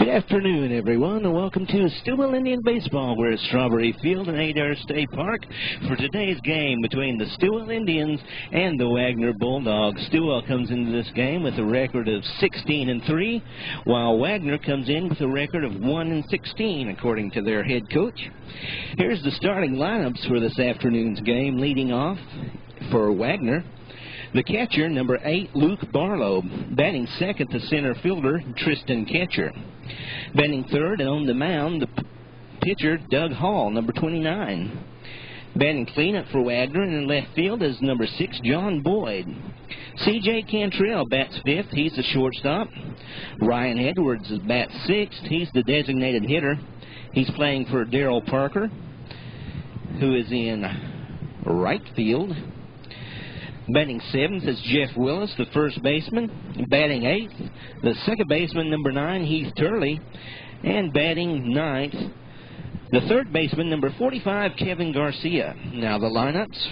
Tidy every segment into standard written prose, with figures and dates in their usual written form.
Good afternoon, everyone, and welcome to Stilwell Indian Baseball. We're at Strawberry Field in Adair State Park for today's game between the Stilwell Indians and the Wagoner Bulldogs. Stilwell comes into this game with a record of 16-3, while Wagoner comes in with a record of 1-16, according to their head coach. Here's the starting lineups for this afternoon's game. Leading off for Wagoner, the catcher, number 8, Luke Barlow. Batting second, the center fielder, Tristan Ketcher. Batting third and on the mound, the pitcher, Doug Hall, number 29. Batting cleanup for Wagoner in left field is number 6, John Boyd. C.J. Cantrell bats fifth. He's the shortstop. Ryan Edwards is bats sixth. He's the designated hitter. He's playing for Darrell Parker, who is in right field. Batting seventh is Jeff Willis, the first baseman. Batting eighth, the second baseman, number 9, Heath Turley. And batting ninth, the third baseman, number 45, Kevin Garcia. Now the lineups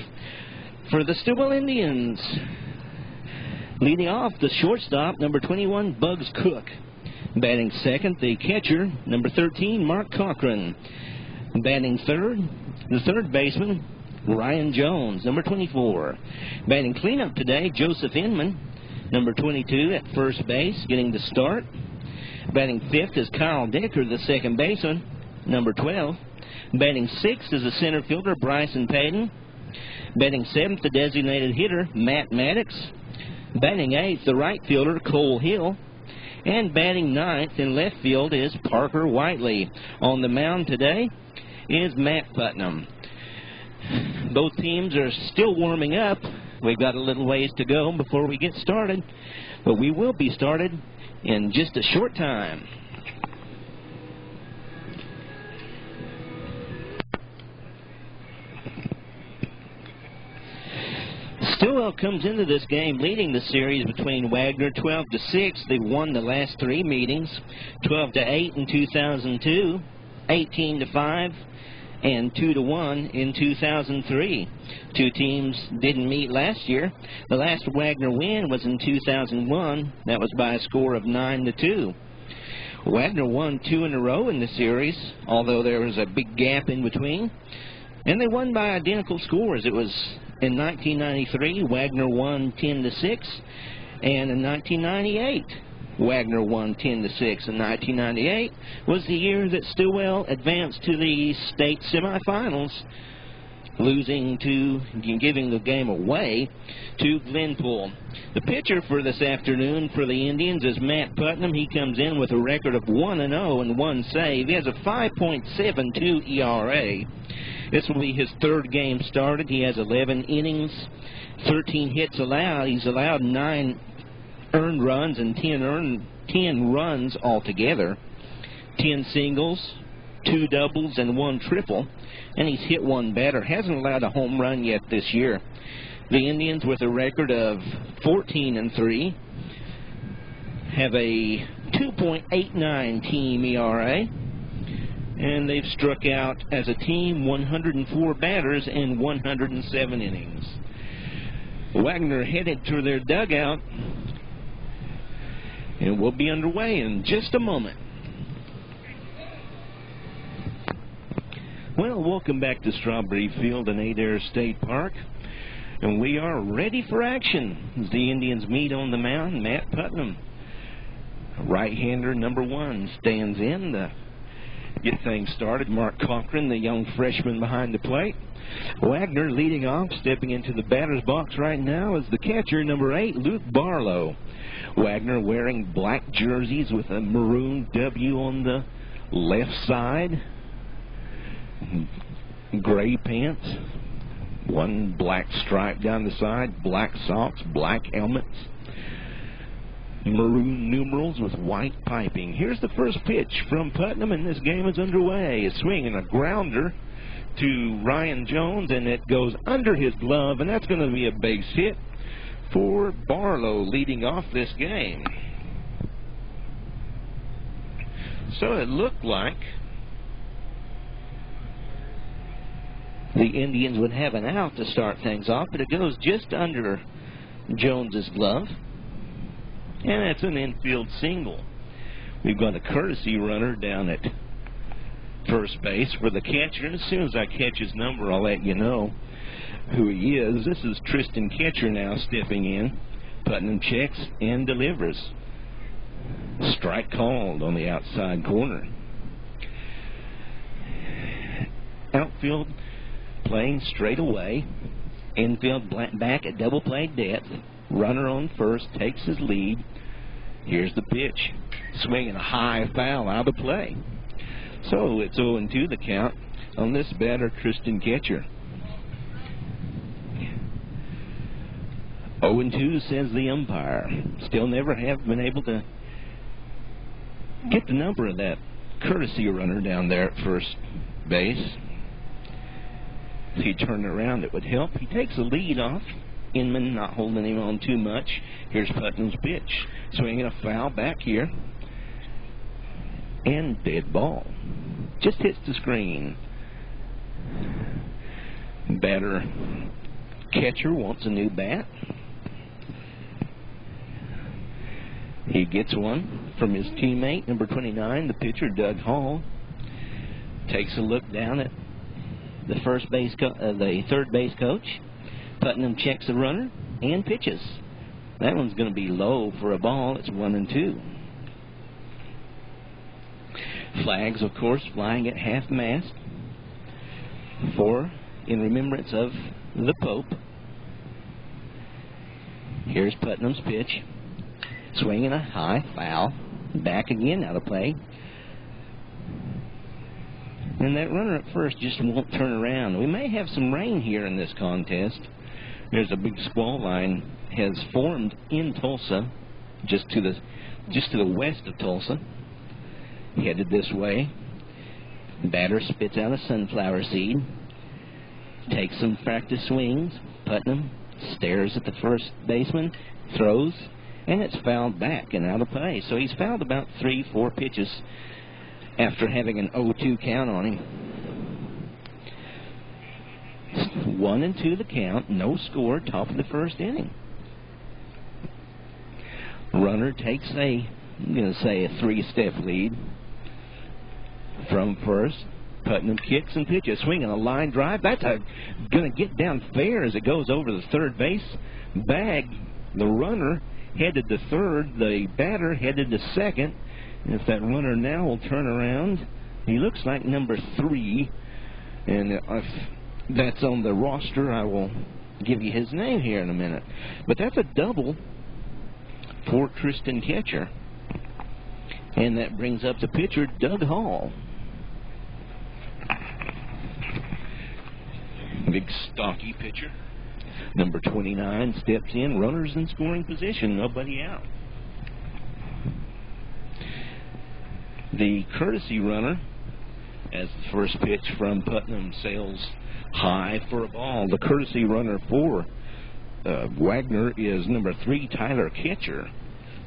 for the Stilwell Indians. Leading off, the shortstop, number 21, Bugs Cook. Batting second, the catcher, number 13, Mark Cochran. Batting third, the third baseman, Ryan Jones, number 24. Batting cleanup today, Joseph Inman, number 22 at first base, getting the start. Batting fifth is Kyle Decker, the second baseman, number 12. Batting sixth is the center fielder, Bryson Paden. Batting seventh, the designated hitter, Matt Mattox. Batting eighth, the right fielder, Cole Hill. And batting ninth in left field is Parker Whiteley. On the mound today is Matt Putnam. Both teams are still warming up. We've got a little ways to go before we get started, but we will be started in just a short time. Stilwell comes into this game leading the series between Wagoner 12-6. They've won the last 3 meetings, 12-8 in 2002, 18-5. and 2-1 in 2003. Two teams didn't meet last year. The last Wagoner win was in 2001. That was by a score of 9-2. Wagoner won 2 in a row in the series, although there was a big gap in between. And they won by identical scores. It was in 1993, Wagoner won 10-6, and in 1998, Wagoner won 10-6. In 1998 was the year that Stilwell advanced to the state semifinals, giving the game away to Glenpool. The pitcher for this afternoon for the Indians is Matt Putnam. He comes in with a record of 1-0 and 1 save. He has a 5.72 ERA. This will be his third game started. He has 11 innings, 13 hits allowed. He's allowed 9 earned runs and 10 runs altogether. 10 singles, 2 doubles, and 1 triple. And he's hit 1 batter. Hasn't allowed a home run yet this year. The Indians, with a record of 14-3, have a 2.89 team ERA. And they've struck out as a team 104 batters in 107 innings. Wagoner headed to their dugout, and we'll be underway in just a moment. Well, welcome back to Strawberry Field in Adair State Park. And we are ready for action as the Indians meet on the mound. Matt Putnam, right-hander, number 1, stands in to get things started. Mark Cochran, the young freshman behind the plate. Wagoner leading off, stepping into the batter's box right now is the catcher, number 8, Luke Barlow. Wagoner wearing black jerseys with a maroon W on the left side. Gray pants. 1 black stripe down the side. Black socks, black helmets. Maroon numerals with white piping. Here's the first pitch from Putnam, and this game is underway. A swing and a grounder to Ryan Jones, and it goes under his glove, and that's going to be a base hit for Barlow leading off this game. So it looked like the Indians would have an out to start things off, but it goes just under Jones's glove. And it's an infield single. We've got a courtesy runner down at first base for the catcher. And as soon as I catch his number, I'll let you know who he is. This is Tristan Catcher now stepping in. Putnam checks and delivers. Strike called on the outside corner. Outfield playing straight away. Infield back at double play depth. Runner on first takes his lead. Here's the pitch. Swinging a high foul out of play. So it's 0-2 the count on this batter, Tristan Catcher. 0-2 says the umpire. Still never have been able to get the number of that courtesy runner down there at first base. If he turned around, it would help. He takes the lead off. Inman not holding him on too much. Here's Putnam's pitch. Swinging a foul back here. And dead ball. Just hits the screen. Batter catcher wants a new bat. He gets one from his teammate, number 29, the pitcher, Doug Hall. Takes a look down at the the third base coach. Putnam checks the runner and pitches. That one's going to be low for a ball. It's 1-2. Flags, of course, flying at half-mast in remembrance of the Pope. Here's Putnam's pitch. Swinging a high foul. Back again out of play. And that runner at first just won't turn around. We may have some rain here in this contest. There's a big squall line has formed in Tulsa, just to the west of Tulsa. Headed this way. Batter spits out a sunflower seed. Takes some practice swings. Putnam stares at the first baseman, throws, and it's fouled back and out of play. So he's fouled about 3-4 pitches after having an 0-2 count on him. 1-2 the count, no score, top of the first inning. Runner takes I'm going to say a 3-step lead from first. Putnam kicks and pitches, swinging a line drive. That's going to get down fair as it goes over the third base bag. The runner headed to third, the batter headed to second. And if that runner now will turn around, he looks like number 3. And if that's on the roster, I will give you his name here in a minute. But that's a double for Tristan Catcher. And that brings up the pitcher, Doug Hall. Big stocky pitcher. Number 29 steps in. Runners in scoring position. Nobody out. The courtesy runner, as the first pitch from Putnam, sails high for a ball. The courtesy runner for Wagoner is number 3, Tyler Catcher.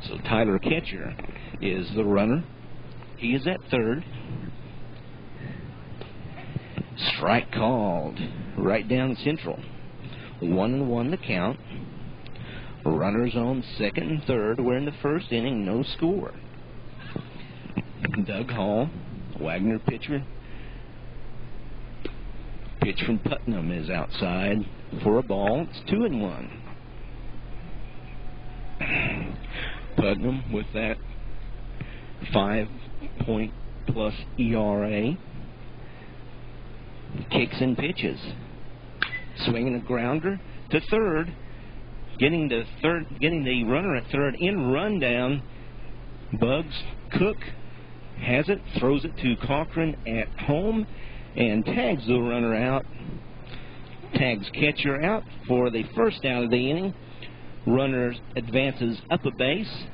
So Tyler Catcher is the runner. He is at third. Strike called right down central. 1-1 the count. Runners on second and third. We're in the first inning, no score. Doug Hall, Wagoner pitcher. Pitch from Putnam is outside for a ball. It's 2-1. Putnam with that 5-point-plus ERA. Kicks and pitches. Swinging a grounder to third. Getting the runner at third in rundown. Bugs Cook has it, throws it to Cochran at home, and tags the runner out. Tags Catcher out for the first out of the inning. Runner advances up a base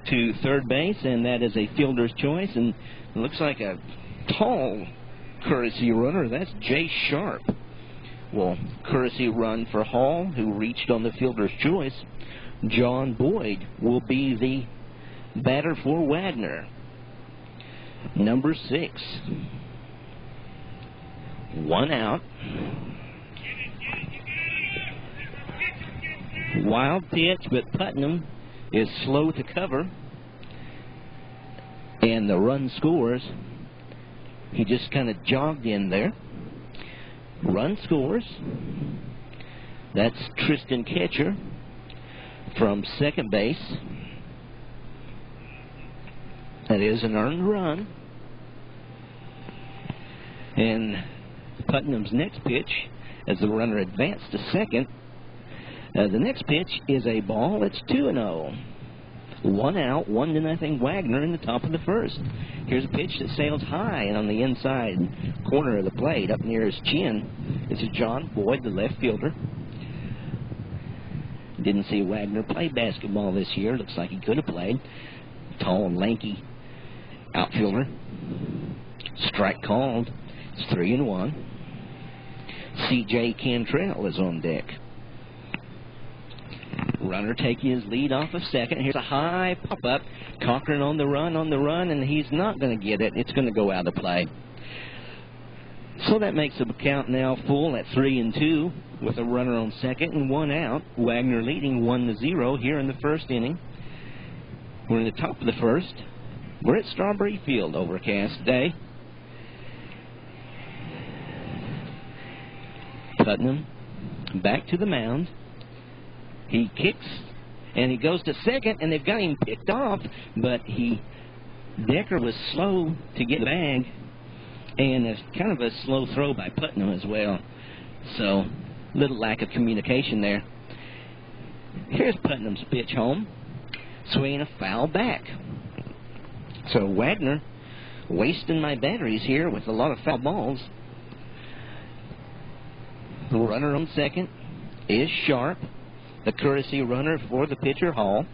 to third base, and that is a fielder's choice. And it looks like a tall courtesy runner. That's Jay Sharp. Well, courtesy run for Hall, who reached on the fielder's choice. John Boyd will be the batter for Wagoner. Number 6. 1 out. Wild pitch, but Putnam is slow to cover. And the run scores. He just kind of jogged in there. Run scores. That's Tristan Ketcher from second base. That is an earned run. And Putnam's next pitch, as the runner advanced to second, the next pitch is a ball. It's 2-0. 1 out, 1-0 Wagoner in the top of the first. Here's a pitch that sails high and on the inside corner of the plate, up near his chin. This is John Boyd, the left fielder. Didn't see Wagoner play basketball this year. Looks like he could have played. Tall and lanky outfielder. Strike called. It's 3-1. C.J. Cantrell is on deck. Runner taking his lead off of second. Here's a high pop-up. Cochran on the run, and he's not going to get it. It's going to go out of play. So that makes the count now full at 3-2 with a runner on second and 1 out. Wagoner leading 1-0 here in the first inning. We're in the top of the first. We're at Strawberry Field, overcast day. Putnam back to the mound. He kicks, and he goes to second, and they've got him picked off, but Decker was slow to get the bag, and it's kind of a slow throw by Putnam as well. So, little lack of communication there. Here's Putnam's pitch home, swinging a foul back. So Wagoner wasting my batteries here with a lot of foul balls. The runner on second is Sharp, the courtesy runner for the pitcher Hall.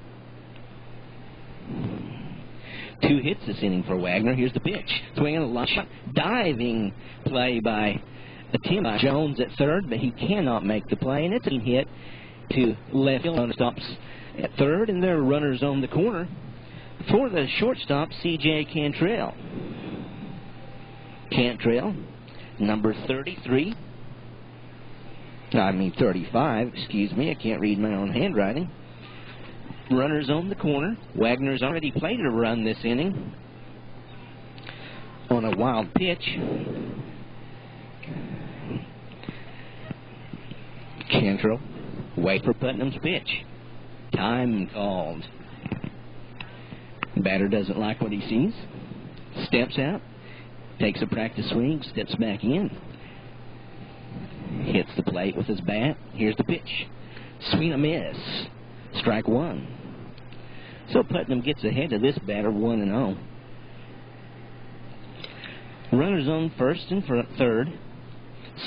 2 hits this inning for Wagoner. Here's the pitch. Swinging a line shot. Diving play by Tim Jones at third, but he cannot make the play. And it's a hit to left field. Runner stops at third, and there are runners on the corner for the shortstop, C.J. Cantrell. Cantrell, number 35, excuse me. I can't read my own handwriting. Runners on the corner. Wagoner's already played a run this inning on a wild pitch. Cantrell, wait for Putnam's pitch. Time called. Batter doesn't like what he sees. Steps out. Takes a practice swing. Steps back in. Hits the plate with his bat. Here's the pitch. Swing a miss. Strike 1. So Putnam gets ahead of this batter 1-0. Runners on first and third.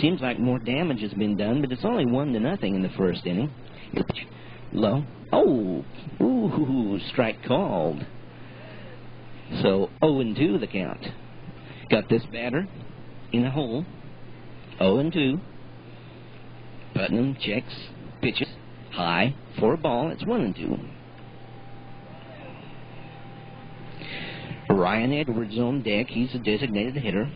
Seems like more damage has been done, but it's only 1-0 in the first inning. Low. Oh! Ooh, strike called. So 0-2 the count. Got this batter in a hole. 0-2. Putnam checks, pitches, high, for a ball. It's 1-2. Ryan Edwards on deck. He's a designated hitter.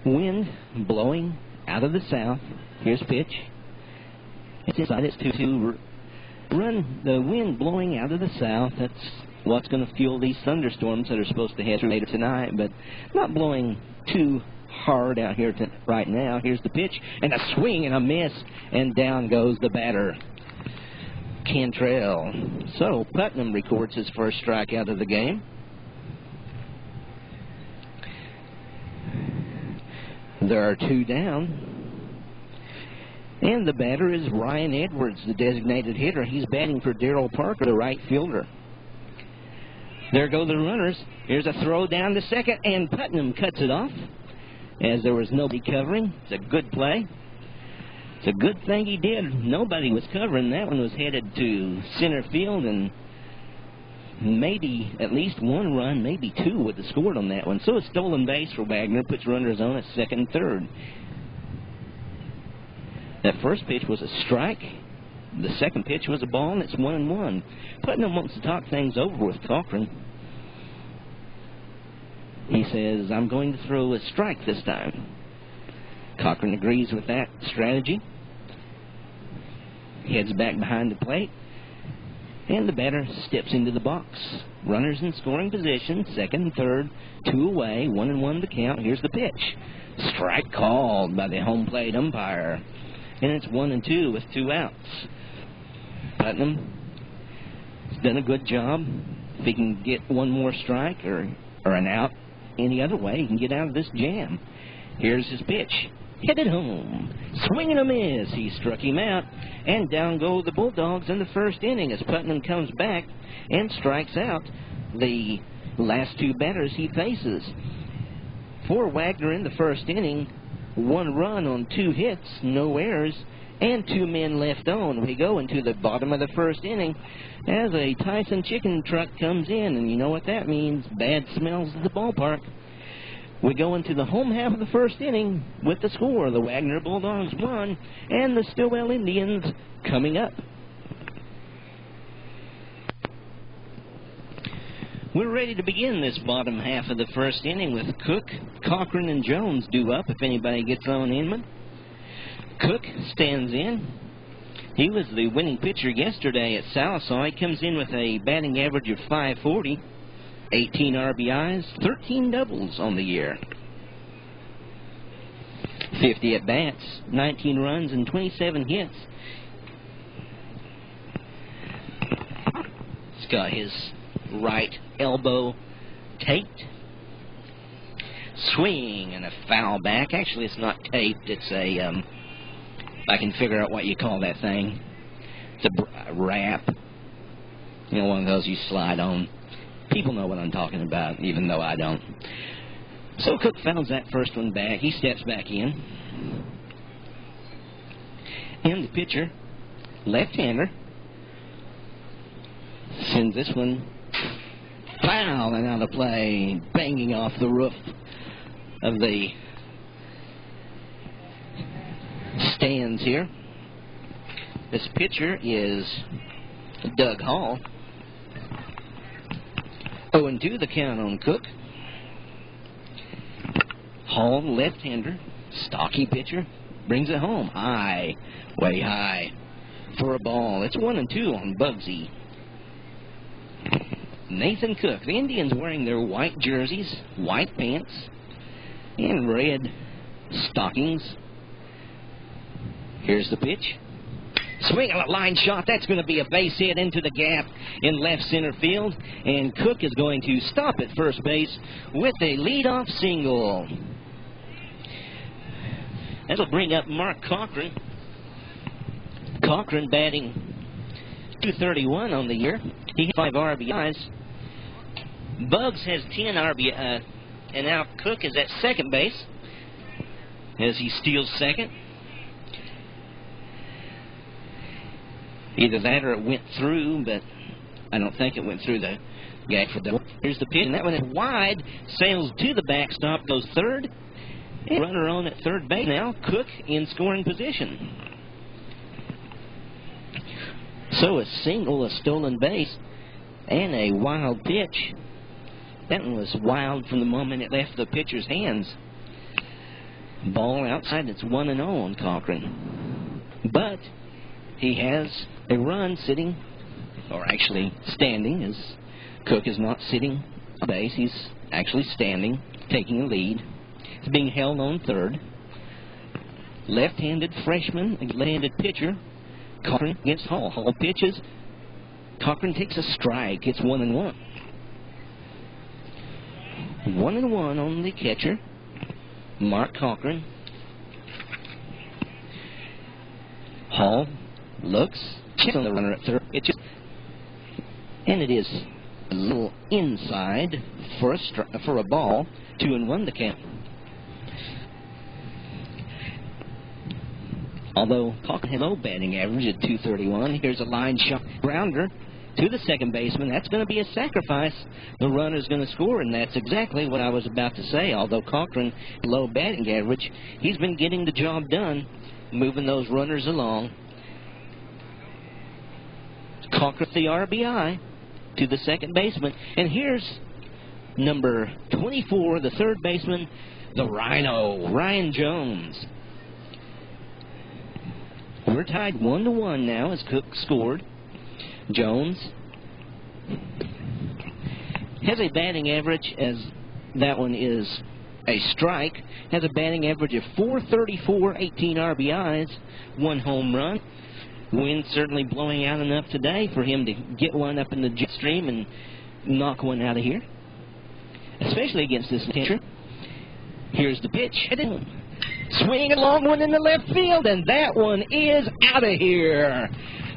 Wind blowing out of the south. Here's pitch. It's inside. It's 2-2. Run. The wind blowing out of the south. That's what's going to fuel these thunderstorms that are supposed to head through later tonight, but not blowing too hard out here right now. Here's the pitch, and a swing and a miss, and down goes the batter, Cantrell. So Putnam records his first strikeout of the game. There are 2 down, and the batter is Ryan Edwards, the designated hitter. He's batting for Darrell Parker, the right fielder. There go the runners. Here's a throw down to second, and Putnam cuts it off as there was nobody covering. It's a good play. It's a good thing he did. Nobody was covering. That one was headed to center field, and maybe at least 1 run, maybe 2 would have scored on that one. So a stolen base for Wagoner, puts runners on at second and third. That first pitch was a strike. The second pitch was a ball, and it's 1-1. Putnam wants to talk things over with Cochran. He says, I'm going to throw a strike this time. Cochran agrees with that strategy. Heads back behind the plate. And the batter steps into the box. Runners in scoring position, second and third, 2 away, 1-1 the count. Here's the pitch. Strike called by the home plate umpire. And it's 1-2 with 2 outs. Putnam has done a good job. If he can get one more strike or an out any other way, he can get out of this jam. Here's his pitch. Hit it home. Swing and a miss. He struck him out. And down go the Bulldogs in the first inning as Putnam comes back and strikes out the last 2 batters he faces. For Wagoner in the first inning, 1 run on 2 hits, no errors, and 2 men left on. We go into the bottom of the first inning as a Tyson chicken truck comes in, and you know what that means, bad smells at the ballpark. We go into the home half of the first inning with the score. The Wagoner Bulldogs 1 and the Stilwell Indians coming up. We're ready to begin this bottom half of the first inning with Cook, Cochran, and Jones due up if anybody gets on Inman. Cook stands in. He was the winning pitcher yesterday at Salisbury. He comes in with a batting average of .540. 18 RBIs, 13 doubles on the year. 50 at-bats, 19 runs, and 27 hits. He's got his right elbow taped. Swing and a foul back. Actually, it's not taped. It's a, I can figure out what you call that thing. It's a wrap. You know, one of those you slide on. People know what I'm talking about, even though I don't. So Cook fouls that first one back. He steps back in. And the pitcher, left-hander, sends this one foul and out of play, banging off the roof of the stands here. This pitcher is Doug Hall. 0-2 the count on Cook. Hall, left-hander, stocky pitcher, brings it home. High, way high for a ball. It's 1-2 on Bugsy. Nathan Cook. The Indians wearing their white jerseys, white pants, and red stockings. Here's the pitch. Swing on a line shot. That's going to be a base hit into the gap in left center field. And Cook is going to stop at first base with a leadoff single. That'll bring up Mark Cochran. Cochran batting .231 on the year. He has 5 RBIs. Bugs has 10 RBI. And now Cook is at second base as he steals second. Either that or it went through, but I don't think it went through the gag for double. Here's the pitch, and that one is wide, sails to the backstop, goes third, and runner on at third base now. Cook in scoring position. So a single, a stolen base, and a wild pitch. That one was wild from the moment it left the pitcher's hands. Ball outside, it's 1-0 on Cochran. But he has a run sitting, or actually standing, as Cook is not sitting on base. He's actually standing, taking a lead. He's being held on third. Left-handed freshman, left-handed pitcher, Cochran against Hall. Hall pitches. Cochran takes a strike. It's 1-1. 1-1 on the catcher, Mark Cochran. Hall looks, checks on the runner at third, and it is a little inside for a ball. 2-1 the count. Although Cochran had low batting average at .231, here's a line shot grounder to the second baseman. That's going to be a sacrifice. The runner's going to score, and that's exactly what I was about to say. Although Cochran low batting average, he's been getting the job done, moving those runners along. Cochran the RBI to the second baseman. And here's number 24, the third baseman, the Rhino, Ryan Jones. We're tied 1-1 now as Cook scored. Jones Has a batting average, as that one is a strike, has a batting average of .434, 18 RBIs, 1 home run. Wind certainly blowing out enough today for him to get one up in the jet stream and knock one out of here, especially against this pitcher. Here's the pitch. Swinging a long one in the left field, and that one is out of here.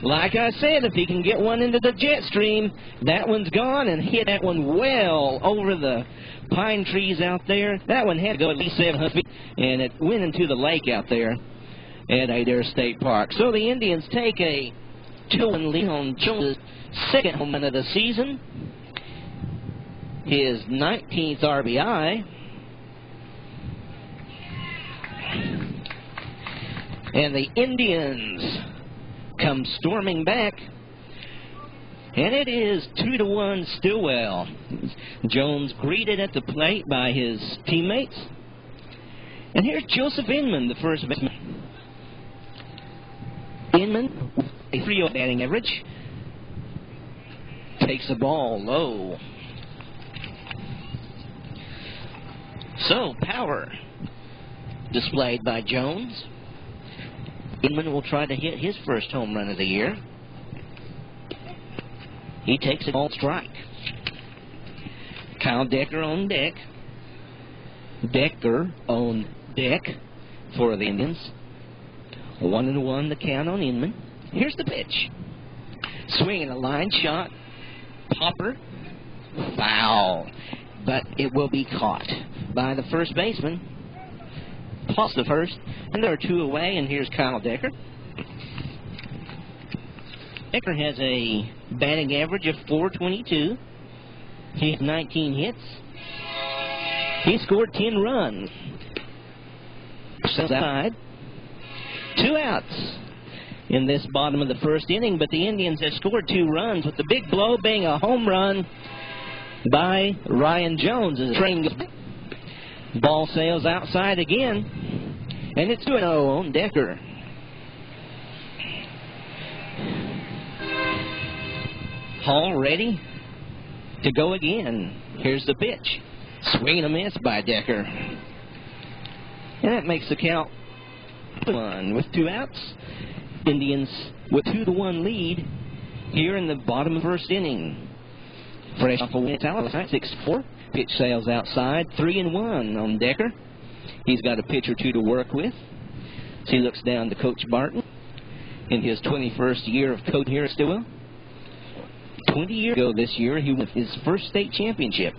Like I said, if he can get one into the jet stream, that one's gone, and hit that one well over the pine trees out there. That one had to go at least 700 feet, and it went into the lake out there at Adair State Park. So the Indians take a 2-1 lead on Jones' second home run of the season, his 19th RBI. And the Indians come storming back, and it is 2-1 Stilwell. Jones greeted at the plate by his teammates. And here's Joseph Inman, the first baseman. Inman, a 3.0 batting average, takes the ball low. So, power displayed by Jones. Inman will try to hit his first home run of the year. He takes a ball strike. Kyle Decker on deck. Decker on deck for the Indians. 1-1 the count on Inman. Here's the pitch. Swinging a line shot. Popper. Foul. But it will be caught by the first baseman. Toss the first, and there are 2 away, and here's Kyle Decker. Decker has a batting average of .422. He has 19 hits. He scored 10 runs. Outside. 2 outs in this bottom of the first inning, but the Indians have scored 2 runs, with the big blow being a home run by Ryan Jones. As the train goes, ball sails outside again, and it's 2-0 on Decker. Hall ready to go again. Here's the pitch. Swing and a miss by Decker. And that makes the count 1 with 2 outs. Indians with 2-1 lead here in the bottom of the first inning. Fresh off a win, 6-4. Pitch sails outside, 3-1 on Decker. He's got a pitch or 2 to work with. So he looks down to Coach Barton in his 21st year of coaching here at Stilwell. 20 years ago this year, he won his first state championship.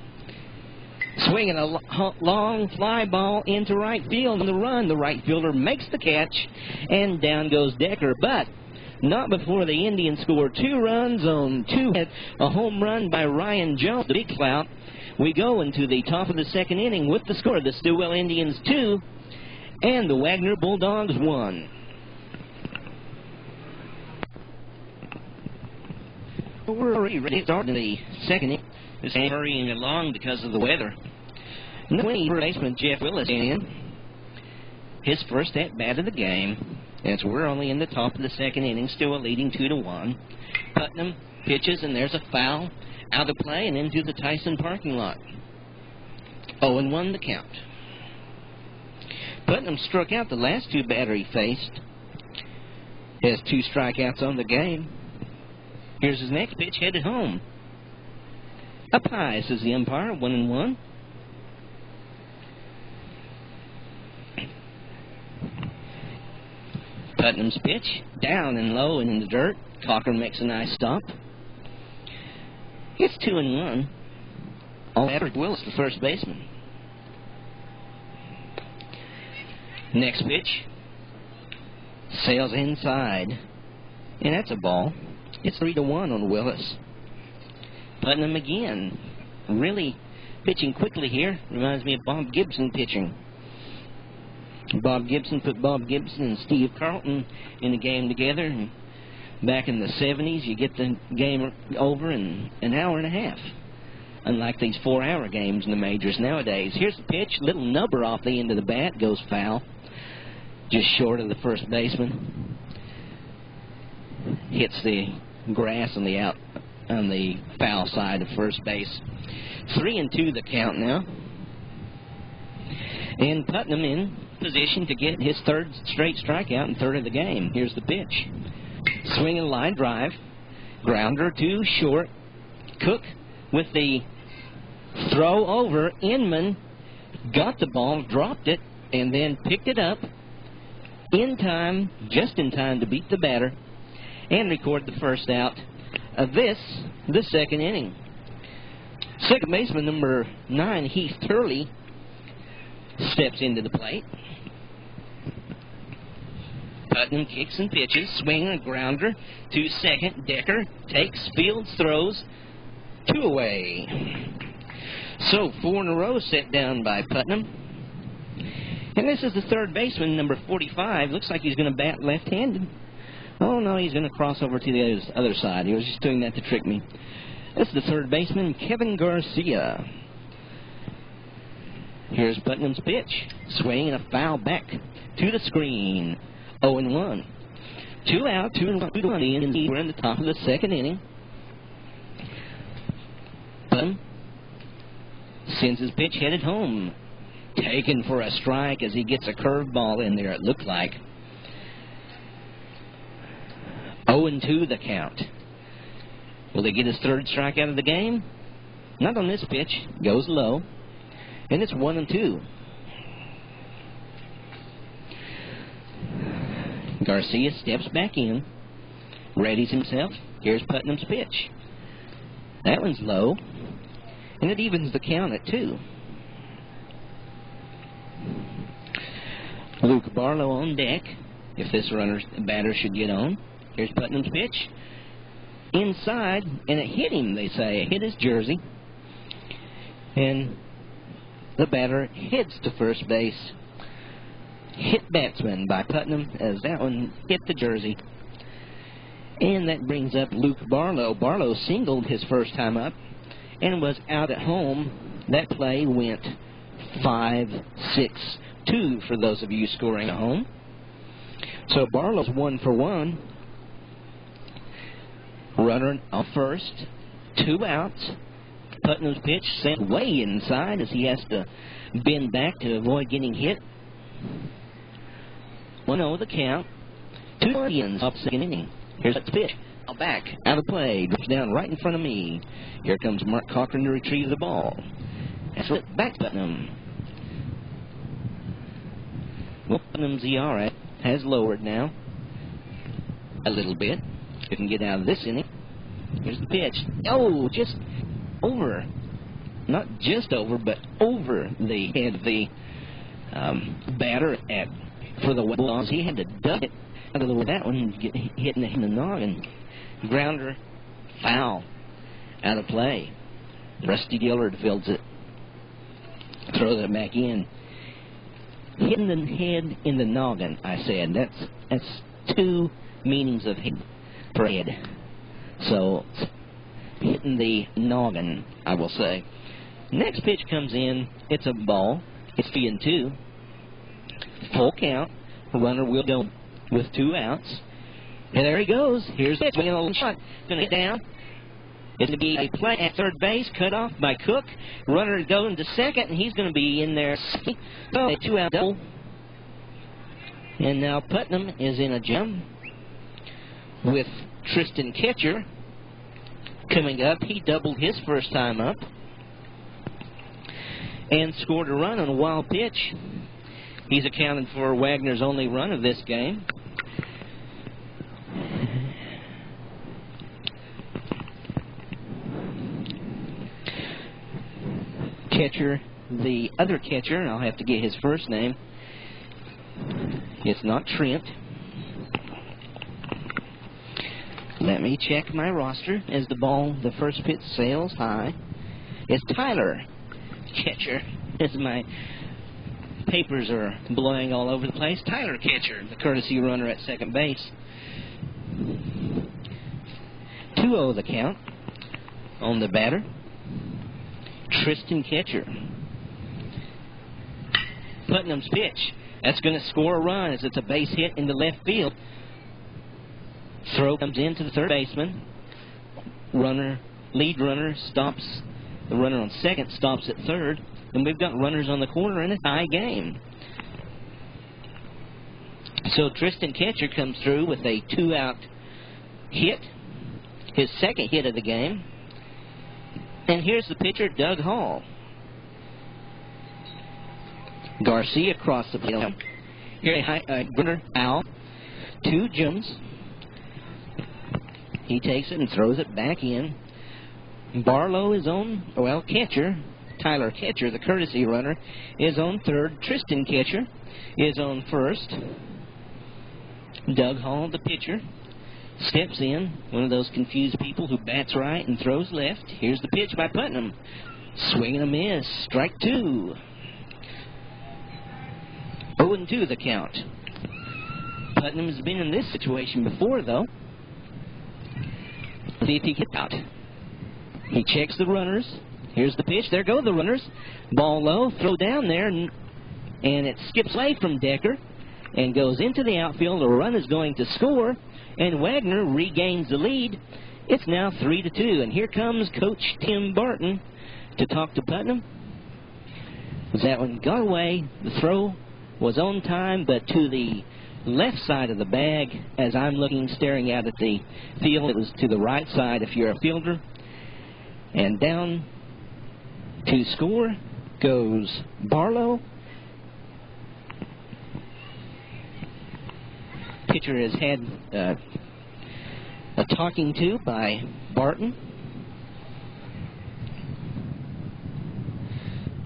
Swinging a long fly ball into right field on the run. The right fielder makes the catch, and down goes Decker. But not before the Indians score 2 runs on 2 hits. A home run by Ryan Jones, the big clout. We go into the top of the second inning with the score. The Stilwell Indians 2 and the Wagoner Bulldogs 1. We're already ready to start in the second inning. This ain't hurrying along because of the weather. No way, first baseman Jeff Willis in. His first at bat of the game. As we're only in the top of the second inning, still leading 2-1. Putnam pitches, and there's a foul out of play and into the Tyson parking lot. 0-1 the count. Putnam struck out the last 2 batters he faced. Has 2 strikeouts on the game. Here's his next pitch, headed home. Up high, says the umpire, 1-1. Putnam's pitch, down and low and in the dirt. Cochran makes a nice stop. It's 2-1. All Edward Willis, the first baseman. Next pitch. Sails inside. And that's a ball. It's 3-1 on Willis. Putnam again. Really pitching quickly here. Reminds me of Bob Gibson pitching. Bob Gibson put Bob Gibson and Steve Carlton in the game together. And back in the 70s, you get the game over in an hour and a half. Unlike these 4-hour games in the majors nowadays. Here's the pitch. Little nubber off the end of the bat. Goes foul. Just short of the first baseman. Hits the grass on the on the foul side of first base. 3-2 the count now. And Putnam in position to get his third straight strikeout and third of the game. Here's the pitch. Swinging line drive. Grounder to short. Cook with the throw over. Inman got the ball, dropped it, and then picked it up in time, just in time to beat the batter and record the first out of the second inning. Second baseman number 9, Heath Turley, steps into the plate. Putnam kicks and pitches, swinging a grounder to second. Decker takes, fields, throws, 2 away. So 4 in a row set down by Putnam. And this is the third baseman, number 45. Looks like he's going to bat left-handed. Oh, no, he's going to cross over to the other side. He was just doing that to trick me. This is the third baseman, Kevin Garcia. Here's Putnam's pitch. Swing and a foul back to the screen. 0-1. 2 out, 2-1. Indeed, we're in the top of the second inning. Putnam sends his pitch headed home. Taken for a strike as he gets a curveball in there, it looked like. 0-2 the count. Will he get his third strikeout of the game? Not on this pitch. Goes low. And it's 1-2. Garcia steps back in. Readies himself. Here's Putnam's pitch. That one's low. And it evens the count at 2. Luke Barlow on deck. If this batter should get on. Here's Putnam's pitch. Inside, and it hit him, they say. It hit his jersey. And the batter heads to first base. Hit batsman by Putnam as that one hit the jersey. And that brings up Luke Barlow. Barlow singled his first time up and was out at home. That play went 5-6-2 for those of you scoring at home. So Barlow's 1 for 1. Runner on first. 2 outs. Putnam's pitch sent way inside as he has to bend back to avoid getting hit. 1-0 the count. 2 Indians off second inning. Here's the pitch. Back. Out of play. Drops down right in front of me. Here comes Mark Cochran to retrieve the ball. That's it. Back Putnam. Well, Putnam's ERA has lowered now. A little bit. You can get out of this inning. Here's the pitch. Oh, just over. Not just over, but over the head of the batter for the Bulldogs. He had to duck it out of the way that one and get hit in the noggin. Grounder, foul, out of play. Rusty Dillard fields it. Throws it back in. Hitting the head in the noggin, I said. That's 2 meanings of hit for head. So, hitting the noggin, I will say. Next pitch comes in. It's a ball. It's 3-2. Full count. Runner will go with 2 outs. And there he goes. Here's the swinging a little shot. Going to hit down. It's going to be a play at third base. Cut off by Cook. Runner going to second, and he's going to be in there. So, a 2-out double. And now Putnam is in a jam with Tristan Ketcher coming up. He doubled his first time up and scored a run on a wild pitch. He's accounted for Wagner's only run of this game. Catcher, the other catcher, and I'll have to get his first name. It's not Trent. Let me check my roster as the first pitch sails high. It's Tyler. Catcher, as my papers are blowing all over the place. Tyler Catcher, the courtesy runner at second base. 2-0 the count on the batter. Tristan Ketcher. Putnam's pitch. That's going to score a run as it's a base hit into left field. Throw comes in to the third baseman. lead runner stops, the runner on second stops at third, and we've got runners on the corner in a tie game. So Tristan Ketcher comes through with a 2-out hit, his second hit of the game. And here's the pitcher, Doug Hall. Garcia across the field. Here a runner out, 2 jumps. He takes it and throws it back in. Barlow is on, well, Ketcher, Tyler Ketcher, the courtesy runner, is on third. Tristan Ketcher is on first. Doug Hall, the pitcher, steps in, one of those confused people who bats right and throws left. Here's the pitch by Putnam. Swing and a miss. Strike 2. 0-2 the count. Putnam has been in this situation before, though. See if he gets out. He checks the runners. Here's the pitch. There go the runners. Ball low. Throw down there. And it skips away from Decker and goes into the outfield. The run is going to score. And Wagoner regains the lead. It's now 3-2. And here comes Coach Tim Barton to talk to Putnam. That one got away. The throw was on time, but to the left side of the bag. As I'm looking, staring out at the field, it was to the right side if you're a fielder. And down to score goes Barlow. Pitcher has had a talking to by Barton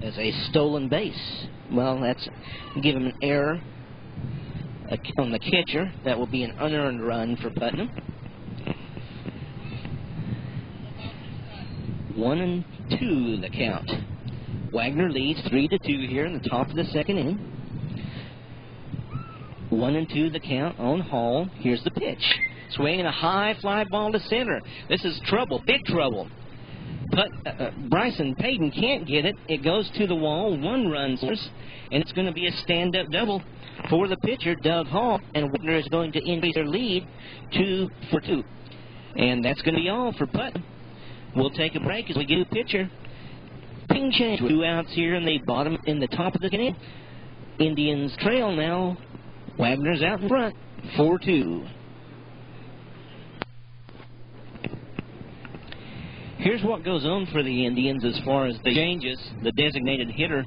as a stolen base. Well, that's give him an error on the catcher. That will be an unearned run for Putnam. 1-2 the count. Wagoner leads 3-2 here in the top of the second inning. 1-2 the count on Hall. Here's the pitch. Swinging a high fly ball to center. This is trouble, big trouble. Bryson Paden can't get it. It goes to the wall. 1 run scores, and it's going to be a stand-up double for the pitcher, Doug Hall. And Wagoner is going to increase their lead 2-2. And that's going to be all for Putnam. We'll take a break as we get a pitcher. Ping change with 2 outs here in the top of the inning. Indians trail now. Wagoner's out in front, 4-2. Here's what goes on for the Indians as far as the changes. The designated hitter,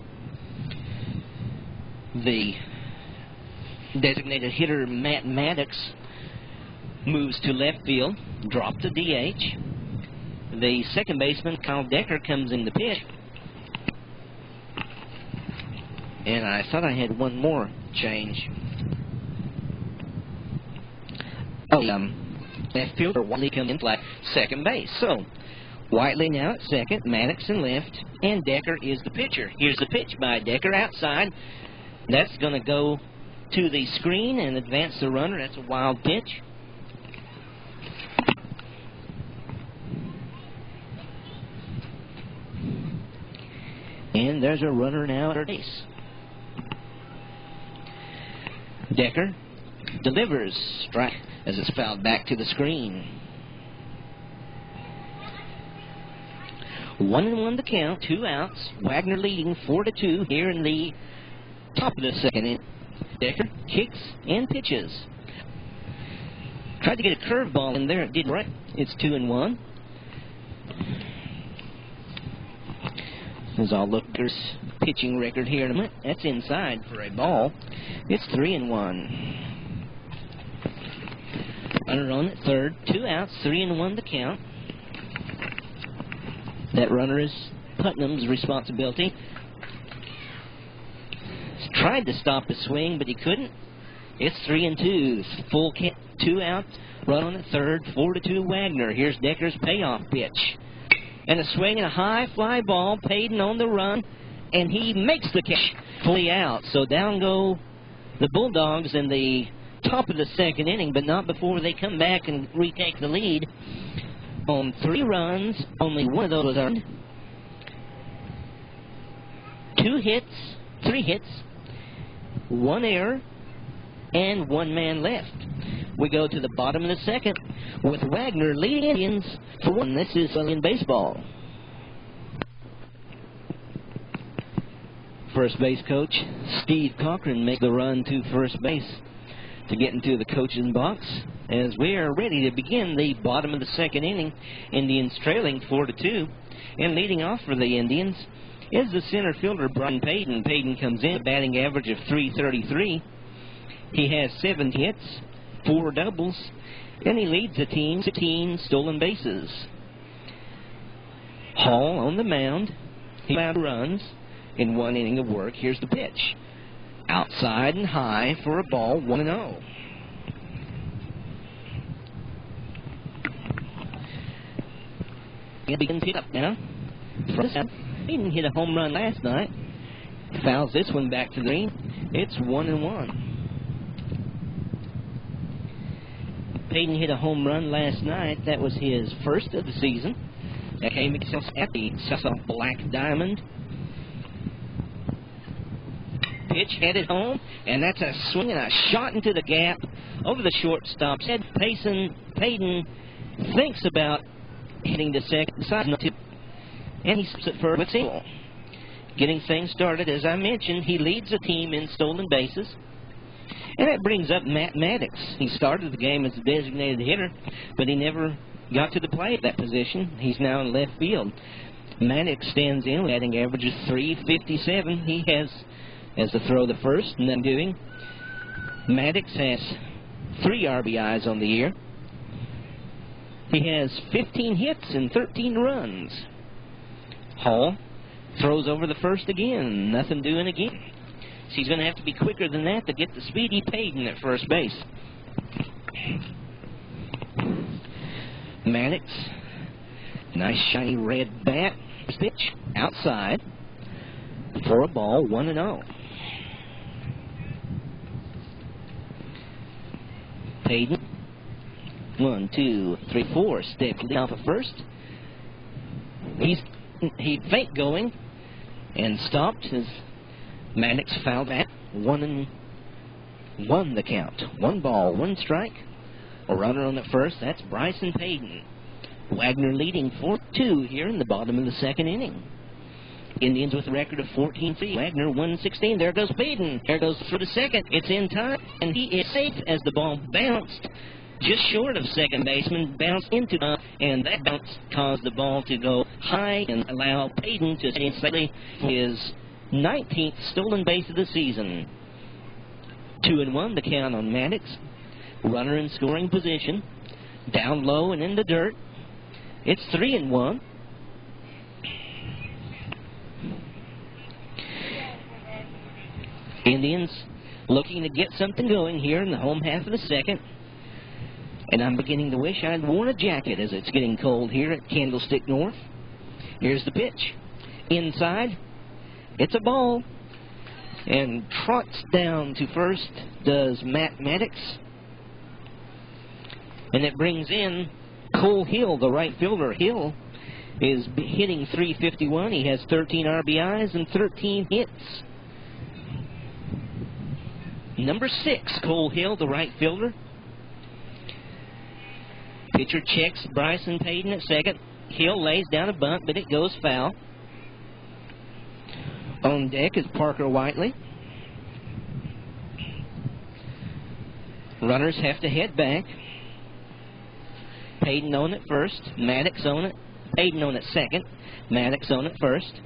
Matt Mattox, moves to left field, dropped to DH. The second baseman, Kyle Decker, comes in the pitch. And I thought I had one more change. Left fielder Whiteley comes in flat second base. So Whiteley now at second, Mattox in left, and Decker is the pitcher. Here's the pitch by Decker outside. That's going to go to the screen and advance the runner. That's a wild pitch. And there's a runner now at third base. Decker delivers, strike as it's fouled back to the screen. 1-1 the count, 2 outs. Wagoner leading 4-2 here in the top of the second inning. Decker kicks and pitches. Tried to get a curveball in there. It didn't right. It's 2-1. As I'll look at his pitching record here in a minute. That's inside for a ball. It's 3-1. Runner on at third, 2 outs, 3-1 the count. That runner is Putnam's responsibility. He's tried to stop the swing, but he couldn't. It's 3-2. Full count, 2 out. Run on at third, 4-2 Wagoner. Here's Decker's payoff pitch. And a swing and a high fly ball. Paden on the run, and he makes the catch. Fully out. So down go the Bulldogs in the top of the second inning, but not before they come back and retake the lead. On 3 runs, only one of those was earned. 3 hits, 1 error, and 1 man left. We go to the bottom of the second with Wagoner leading Indians for 1. This is in baseball. First base coach Steve Cochran makes the run to first base to get into the coach's box as we are ready to begin the bottom of the second inning. Indians trailing 4-2, and leading off for the Indians is the center fielder Bryson Paden. Paden comes in a batting average of .333. He has 7 hits, 4 doubles, and he leads the team 16 stolen bases. Hall on the mound. He allowed runs in 1 inning of work. Here's the pitch. Outside and high for a ball, 1-0. He begins hit up now. He didn't hit a home run last night. Fouls this one back to the green. It's 1-1. Paden hit a home run last night. That was his first of the season. That came at the Swaffar Black Diamond. Pitch headed home, and that's a swing and a shot into the gap over the shortstop's head. Paden thinks about hitting the second side, and he slips it for a single. Getting things started, as I mentioned, he leads the team in stolen bases. And that brings up Mattox. He started the game as a designated hitter, but he never got to the plate at that position. He's now in left field. Mattox stands in, batting average of .357. He has to throw the first, and then doing. Mattox has 3 RBIs on the year. He has 15 hits and 13 runs. Hall throws over the first again. Nothing doing again. So he's going to have to be quicker than that to get the Speedy Paden at first base. Mattox, nice shiny red bat. Pitch outside for a ball, 1-0. Paden, 1, 2, 3, 4, steps off at first. He fake going and stopped as Mattox fouled back. 1-1 the count. 1 ball, 1 strike. A runner on the first. That's Bryson Paden. Wagoner leading 4-2 here in the bottom of the second inning. Indians with a record of 14-3. Wagoner 116. There goes Paden. There goes for the second. It's in time, and he is safe as the ball bounced just short of second baseman, bounced into and that bounce caused the ball to go high and allow Paden to stay slightly for his 19th stolen base of the season. 2-1 the count on Mattox. Runner in scoring position. Down low and in the dirt. It's 3-1. Indians looking to get something going here in the home half of the second. And I'm beginning to wish I'd worn a jacket as it's getting cold here at Candlestick North. Here's the pitch. Inside. It's a ball. And trots down to first does Mattox. And it brings in Cole Hill, the right fielder. Hill is hitting .351. He has 13 RBIs and 13 hits. Number 6, Cole Hill, the right fielder. Pitcher checks Bryson Paden at second. Hill lays down a bunt, but it goes foul. On deck is Parker Whiteley. Runners have to head back. Paden on it first. Mattox on it. Paden on it second. Mattox on it first.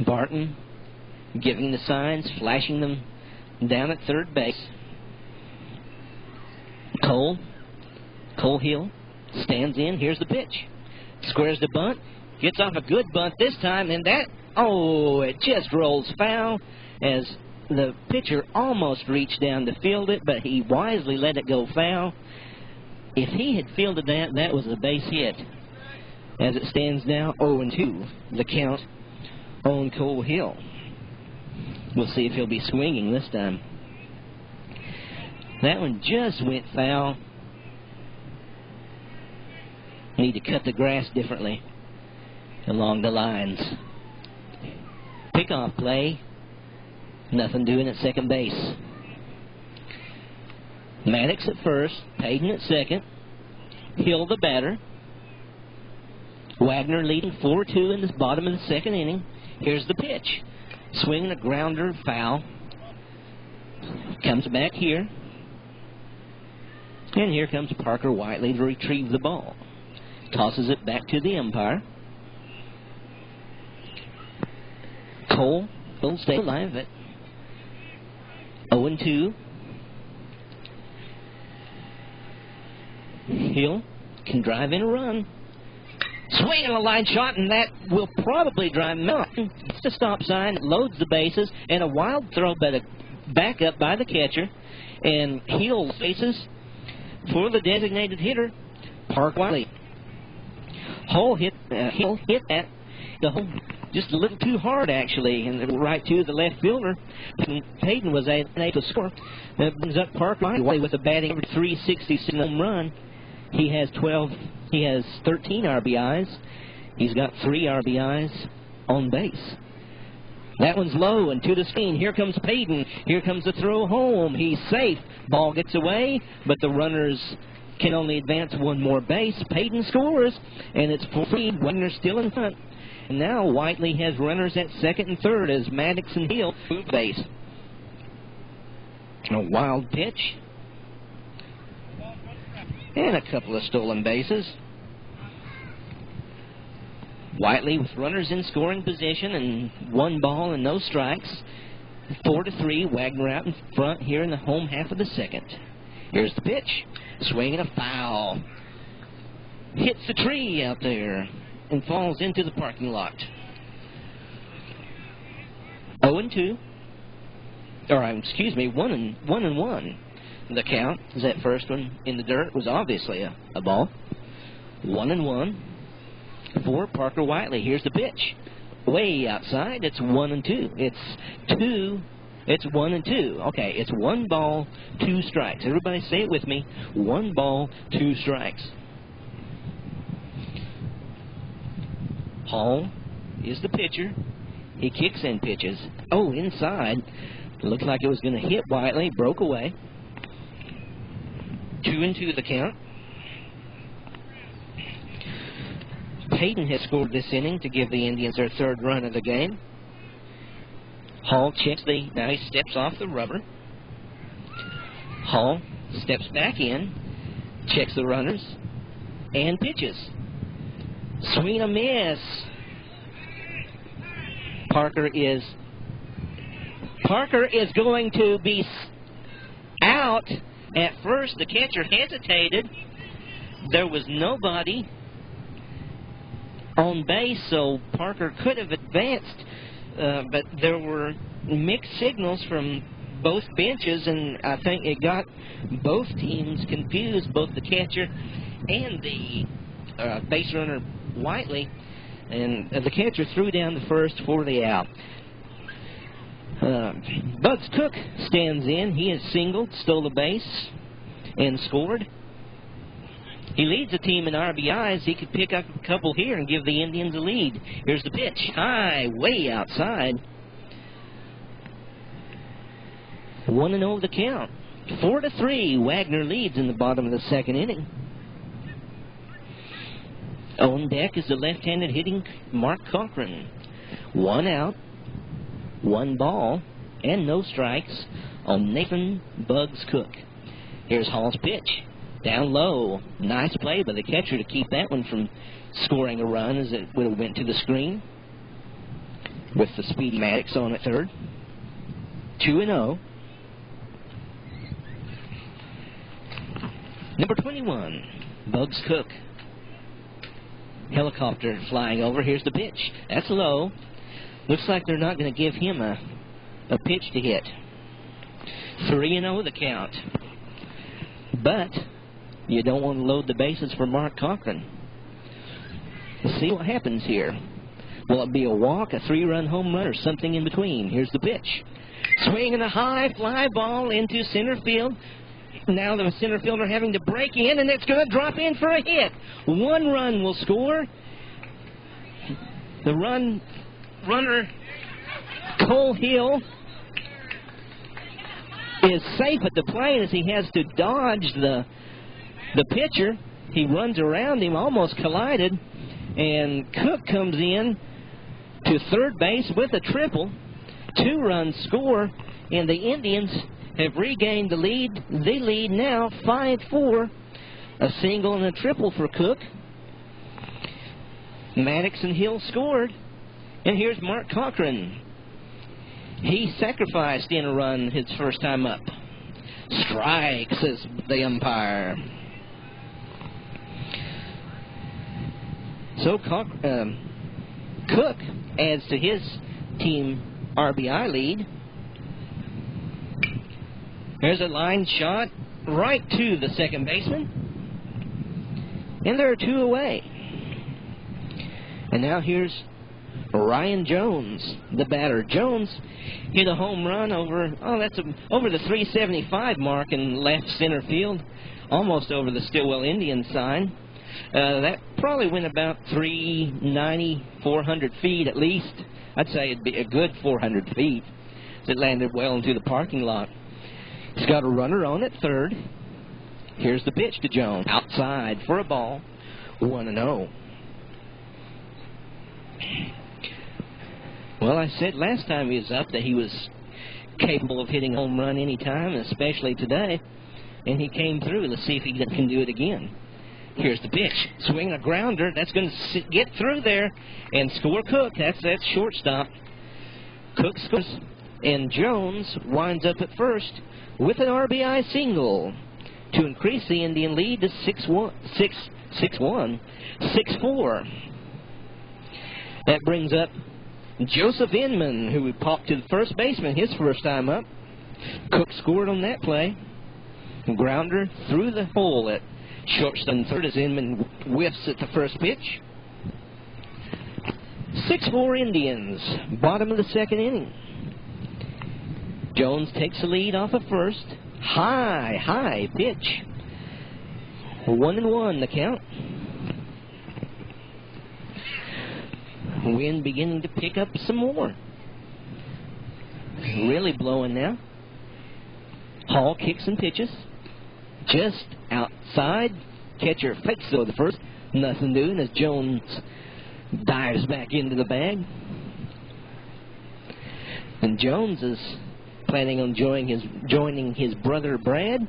Barton giving the signs, flashing them down at third base. Cole Hill stands in. Here's the pitch. Squares the bunt. Gets off a good bunt this time, and it just rolls foul as the pitcher almost reached down to field it, but he wisely let it go foul. If he had fielded that, that was a base hit. As it stands now, 0-2, the count on Cole Hill. We'll see if he'll be swinging this time. That one just went foul. Need to cut the grass differently along the lines. Pickoff play. Nothing doing at second base. Mattox at first, Paden at second, Hill the batter. Wagoner leading 4-2 in the bottom of the second inning. Here's the pitch. Swinging a grounder, foul. Comes back here. And here comes Parker Whiteley to retrieve the ball. Tosses it back to the umpire. Cole will stay alive at 0-2. Hill can drive in a run. Swinging a line shot, and that will probably drive him out. It's the stop sign, loads the bases, and a wild throw by the back up by the catcher. And Hill faces for the designated hitter, Park Whiteley. Hill hit that the hole just a little too hard, actually, and right to the left fielder. Paden was able to score. That brings up Park Whiteley with a batting average 366 home run. He has 13 RBIs. He's got 3 RBIs on base. That one's low and to the screen. Here comes Paden. Here comes the throw home. He's safe. Ball gets away, but the runners can only advance one more base. Paden scores, and it's 4-3. Wagoner still in front. And now Whiteley has runners at second and third as Mattox and Hill move base. A wild pitch. And a couple of stolen bases. Whiteley with runners in scoring position and 1 ball and no strikes. 4-3. Wagoner out in front here in the home half of the second. Here's the pitch. Swinging a foul. Hits the tree out there and falls into the parking lot. 0-2. Or, excuse me, 1-1. The count is that first one in the dirt was obviously a ball. 1-1 for Parker Whiteley. Here's the pitch. Way outside. It's 1-2. It's 1-2. Okay, it's 1 ball, 2 strikes. Everybody say it with me. 1 ball, 2 strikes. Hall is the pitcher. He kicks and pitches. Oh, inside. Looked like it was going to hit Whiteley. Broke away. 2-2 the count. Paden has scored this inning to give the Indians their 3rd run of the game. Hall checks now he steps off the rubber. Hall steps back in, checks the runners, and pitches. Swing a miss. Parker is going to be out. At first, the catcher hesitated. There was nobody on base, so Parker could have advanced, but there were mixed signals from both benches, and I think it got both teams confused, both the catcher and the base runner Whiteley, and the catcher threw down the first for the out. Bugs Cook stands in. He has singled, stole a base, and scored. He leads the team in RBIs. He could pick up a couple here and give the Indians a lead. Here's the pitch. High, way outside. 1-0 the count. 4-3. Wagoner leads in the bottom of the second inning. On deck is the left-handed hitting Mark Cochran. 1 out, 1 ball, and no strikes on Nathan Bugs Cook. Here's Hall's pitch. Down low. Nice play by the catcher to keep that one from scoring a run as it would have went to the screen. With the Speedy Mattox on at third. 2-0. Number 21, Bugs Cook. Helicopter flying over. Here's the pitch. That's low. Looks like they're not going to give him a pitch to hit. 3-0 the count. But you don't want to load the bases for Mark Cochran. Let's see what happens here. Will it be a walk, a 3-run home run, or something in between? Here's the pitch. Swinging a high fly ball into center field. Now the center fielder having to break in, and it's going to drop in for a hit. 1 run will score. The runner, Cole Hill, is safe at the plate as he has to dodge the pitcher. He runs around him, almost collided, and Cook comes in to third base with a triple. 2-run score, and the Indians have regained the lead. They lead now 5-4. A single and a triple for Cook. Mattox and Hill scored. And here's Mark Cochran. He sacrificed in a run his first time up. Strike, says the umpire. So Cook adds to his team RBI lead. There's a line shot right to the second baseman. And there are 2 away. And now here's Ryan Jones, the batter. Jones hit a home run over the 375 mark in left center field, almost over the Stilwell Indians sign. That probably went about 390, 400 feet at least. I'd say it'd be a good 400 feet. It landed well into the parking lot. He's got a runner on at third. Here's the pitch to Jones. Outside for a ball. 1-0. Well, I said last time he was up that he was capable of hitting a home run any time, especially today. And he came through. Let's see if he can do it again. Here's the pitch. Swing a grounder. That's going to get through there and score Cook. That's shortstop. Cook scores. And Jones winds up at first with an RBI single to increase the Indian lead to 6-4. That brings up Joseph Inman, who popped to the first baseman his first time up. Cook scored on that play. Grounder through the hole at shortstop and third as Inman whiffs at the first pitch. 6-4 Indians, bottom of the second inning. Jones takes the lead off of first. High pitch. 1-1 the count. Wind beginning to pick up some more. Really blowing now. Hall kicks and pitches. Just outside. Catcher fakes to the first. Nothing doing as Jones dives back into the bag. And Jones is planning on joining his brother Brad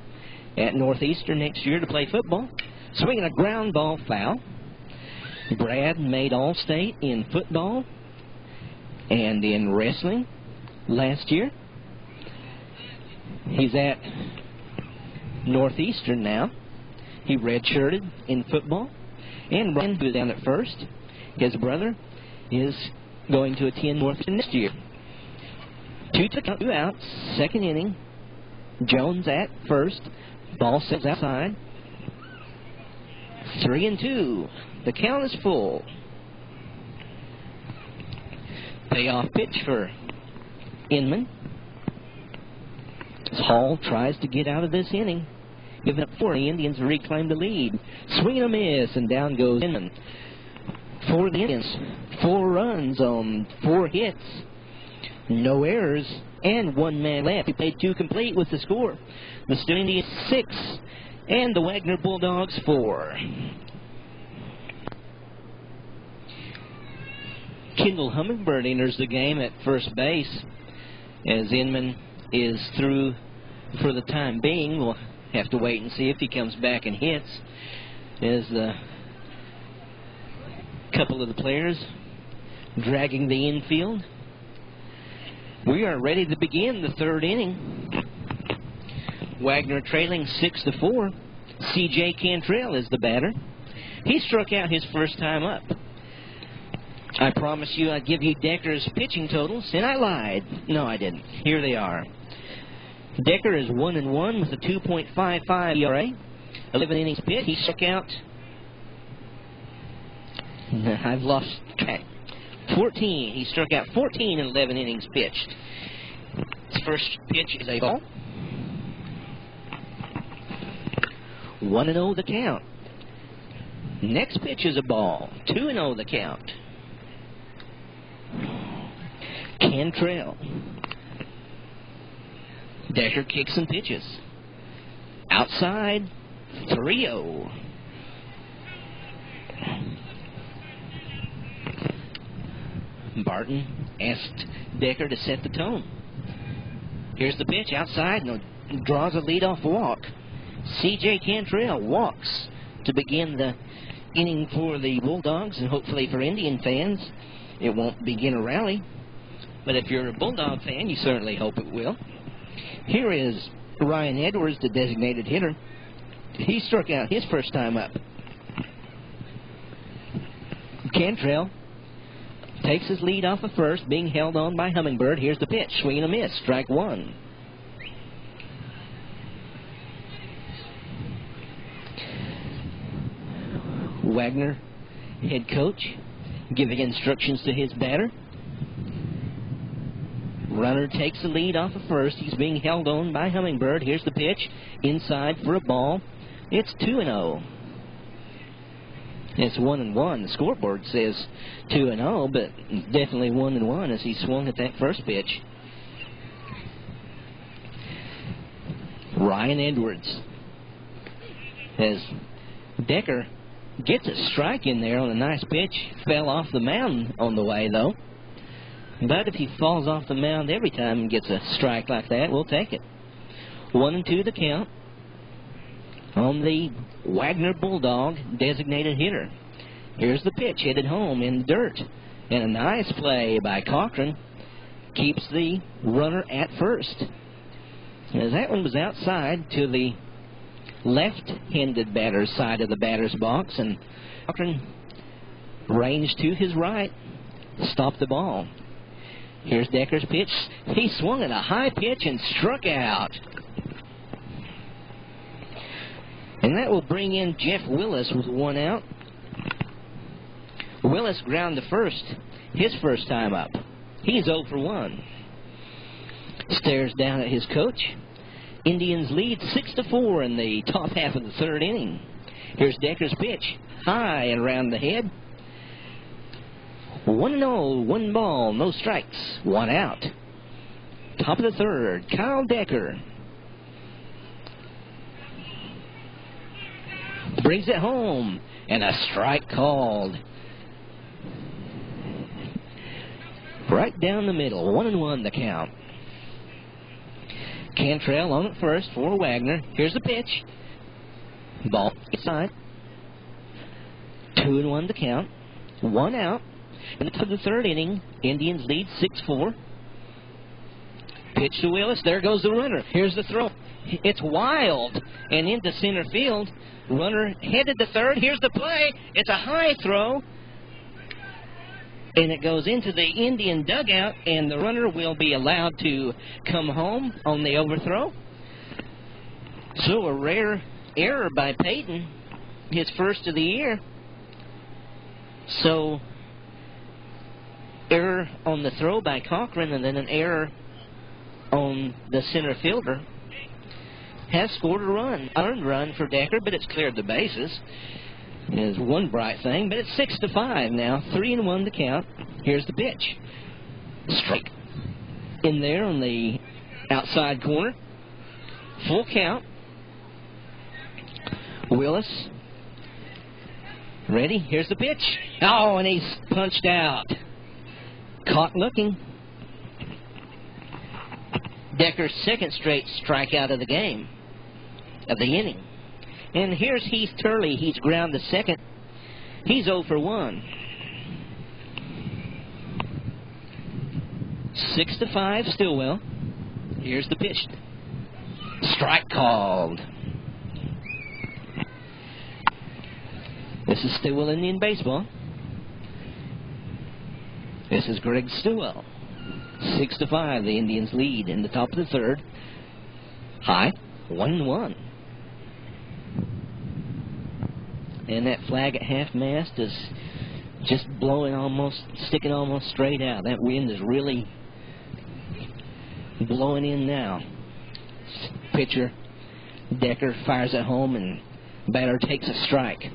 at Northeastern next year to play football. Swinging a ground ball foul. Brad made All-State in football and in wrestling last year. He's at Northeastern now. He redshirted in football. And Brian, who's down at first, his brother, is going to attend Northeastern next year. 2 outs, second inning. Jones at first. Ball sets outside. 3-2. The count is full. Payoff pitch for Inman. Hall tries to get out of this inning. Giving up 4. The Indians reclaim the lead. Swing and a miss, and down goes Inman. For the Indians, 4 runs on 4 hits. No errors, and 1 man left. He played 2 complete with the score. The Still Indians 6, and the Wagoner Bulldogs 4. Kendal Hummingbird enters the game at first base as Inman is through for the time being. We'll have to wait and see if he comes back and hits as the couple of the players dragging the infield. We are ready to begin the third inning. Wagoner trailing 6-4. C.J. Cantrell is the batter. He struck out his first time up. I promised you I'd give you Decker's pitching totals, and I lied. No, I didn't. Here they are. Decker is 1-1 with a 2.55 ERA. 11 innings pitched. He struck out. I've lost track. 14. He struck out 14 in 11 innings pitched. His first pitch is a ball. 1-0 the count. Next pitch is a ball. 2-0 the count. Cantrell. Decker kicks and pitches. Outside, 3-0. Barton asked Decker to set the tone. Here's the pitch outside, and draws a leadoff walk. C.J. Cantrell walks to begin the inning for the Bulldogs, and hopefully for Indian fans, it won't begin a rally. But if you're a Bulldog fan, you certainly hope it will. Here is Ryan Edwards, the designated hitter. He struck out his first time up. Cantrell takes his lead off of first, being held on by Hummingbird. Here's the pitch. Swing and a miss. Strike one. Wagoner, head coach, giving instructions to his batter. Runner takes the lead off of first. He's being held on by Hummingbird. Here's the pitch. Inside for a ball. It's 2-0. It's 1-1. The scoreboard says 2-0, but it's definitely 1-1 as he swung at that first pitch. Ryan Edwards, as Decker gets a strike in there on a nice pitch. Fell off the mound on the way, though. But if he falls off the mound every time and gets a strike like that, we'll take it. 1-2 the count on the Wagoner Bulldog designated hitter. Here's the pitch, headed home in the dirt. And a nice play by Cochran keeps the runner at first. As that one was outside to the left-handed batter's side of the batter's box, and Cochran ranged to his right, stopped the ball. Here's Decker's pitch. He swung at a high pitch and struck out. And that will bring in Jeff Willis with one out. Willis ground to first, his first time up. He's 0 for 1. Stares down at his coach. Indians lead 6-4 in the top half of the third inning. Here's Decker's pitch. High and around the head. 1-0, 1 ball, no strikes, 1 out. Top of the third, Kyle Decker brings it home, and a strike called. Right down the middle, 1-1 the count. Cantrell on at first for Wagoner. Here's the pitch. Ball inside. 2-1 the count. 1 out. In the top of the third inning, Indians lead 6-4. Pitch to Willis. There goes the runner. Here's the throw. It's wild and into center field. Runner headed to third. Here's the play. It's a high throw. And it goes into the Indian dugout, and the runner will be allowed to come home on the overthrow. So a rare error by Paden, his first of the year. So error on the throw by Cochran, and then an error on the center fielder. Has scored a run, earned run for Decker, but it's cleared the bases. Is one bright thing, but it's 6-5 now. 3-1 the count. Here's the pitch. Strike in there on the outside corner. Full count. Willis ready. Here's the pitch. Oh, and he's punched out. Caught looking. Decker's second straight strikeout of the game, of the inning. And here's Heath Turley. He's ground to second. He's 0 for 1. 6-5 Stilwell. Here's the pitch. Strike called. This is Stilwell Indian Baseball. This is Greg Stilwell. 6-5, the Indians lead in the top of the third. High, 1-1. And that flag at half-mast is just blowing almost, sticking almost straight out. That wind is really blowing in now. Pitcher Decker fires it home, and batter takes a strike.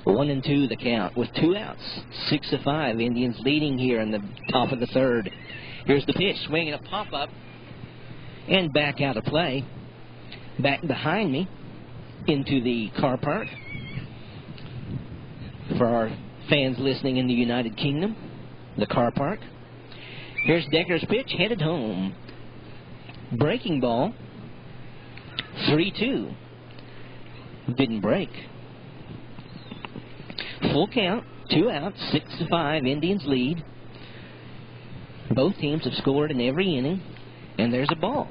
1-2 the count with 2 outs. 6-5, Indians leading here in the top of the third. Here's the pitch, swinging a pop-up. and back out of play. Back behind me into the car park. For our fans listening in the United Kingdom, the car park. Here's Decker's pitch, headed home. Breaking ball, 3-2. Didn't break. Full count, 2 outs, 6-5, Indians lead. Both teams have scored in every inning, and there's a ball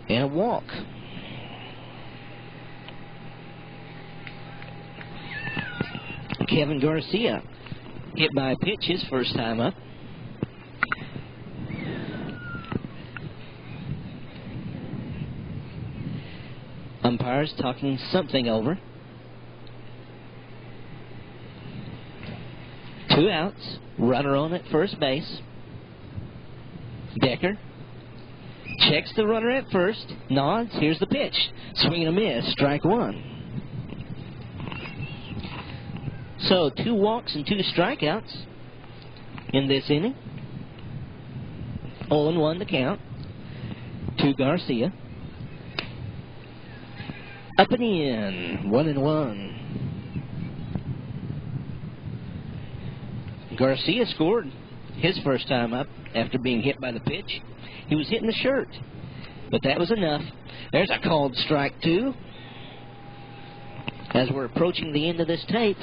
and a walk. Kevin Garcia hit by a pitch his first time up. Umpires talking something over. 2 outs, runner on at first base. Decker checks the runner at first, nods, here's the pitch. Swing and a miss, strike 1. So 2 walks and 2 strikeouts in this inning. 0-1 the count to Garcia. Up and in, 1-1. Garcia scored his first time up after being hit by the pitch. He was hitting the shirt, but that was enough. There's a called strike 2. As we're approaching the end of this tape,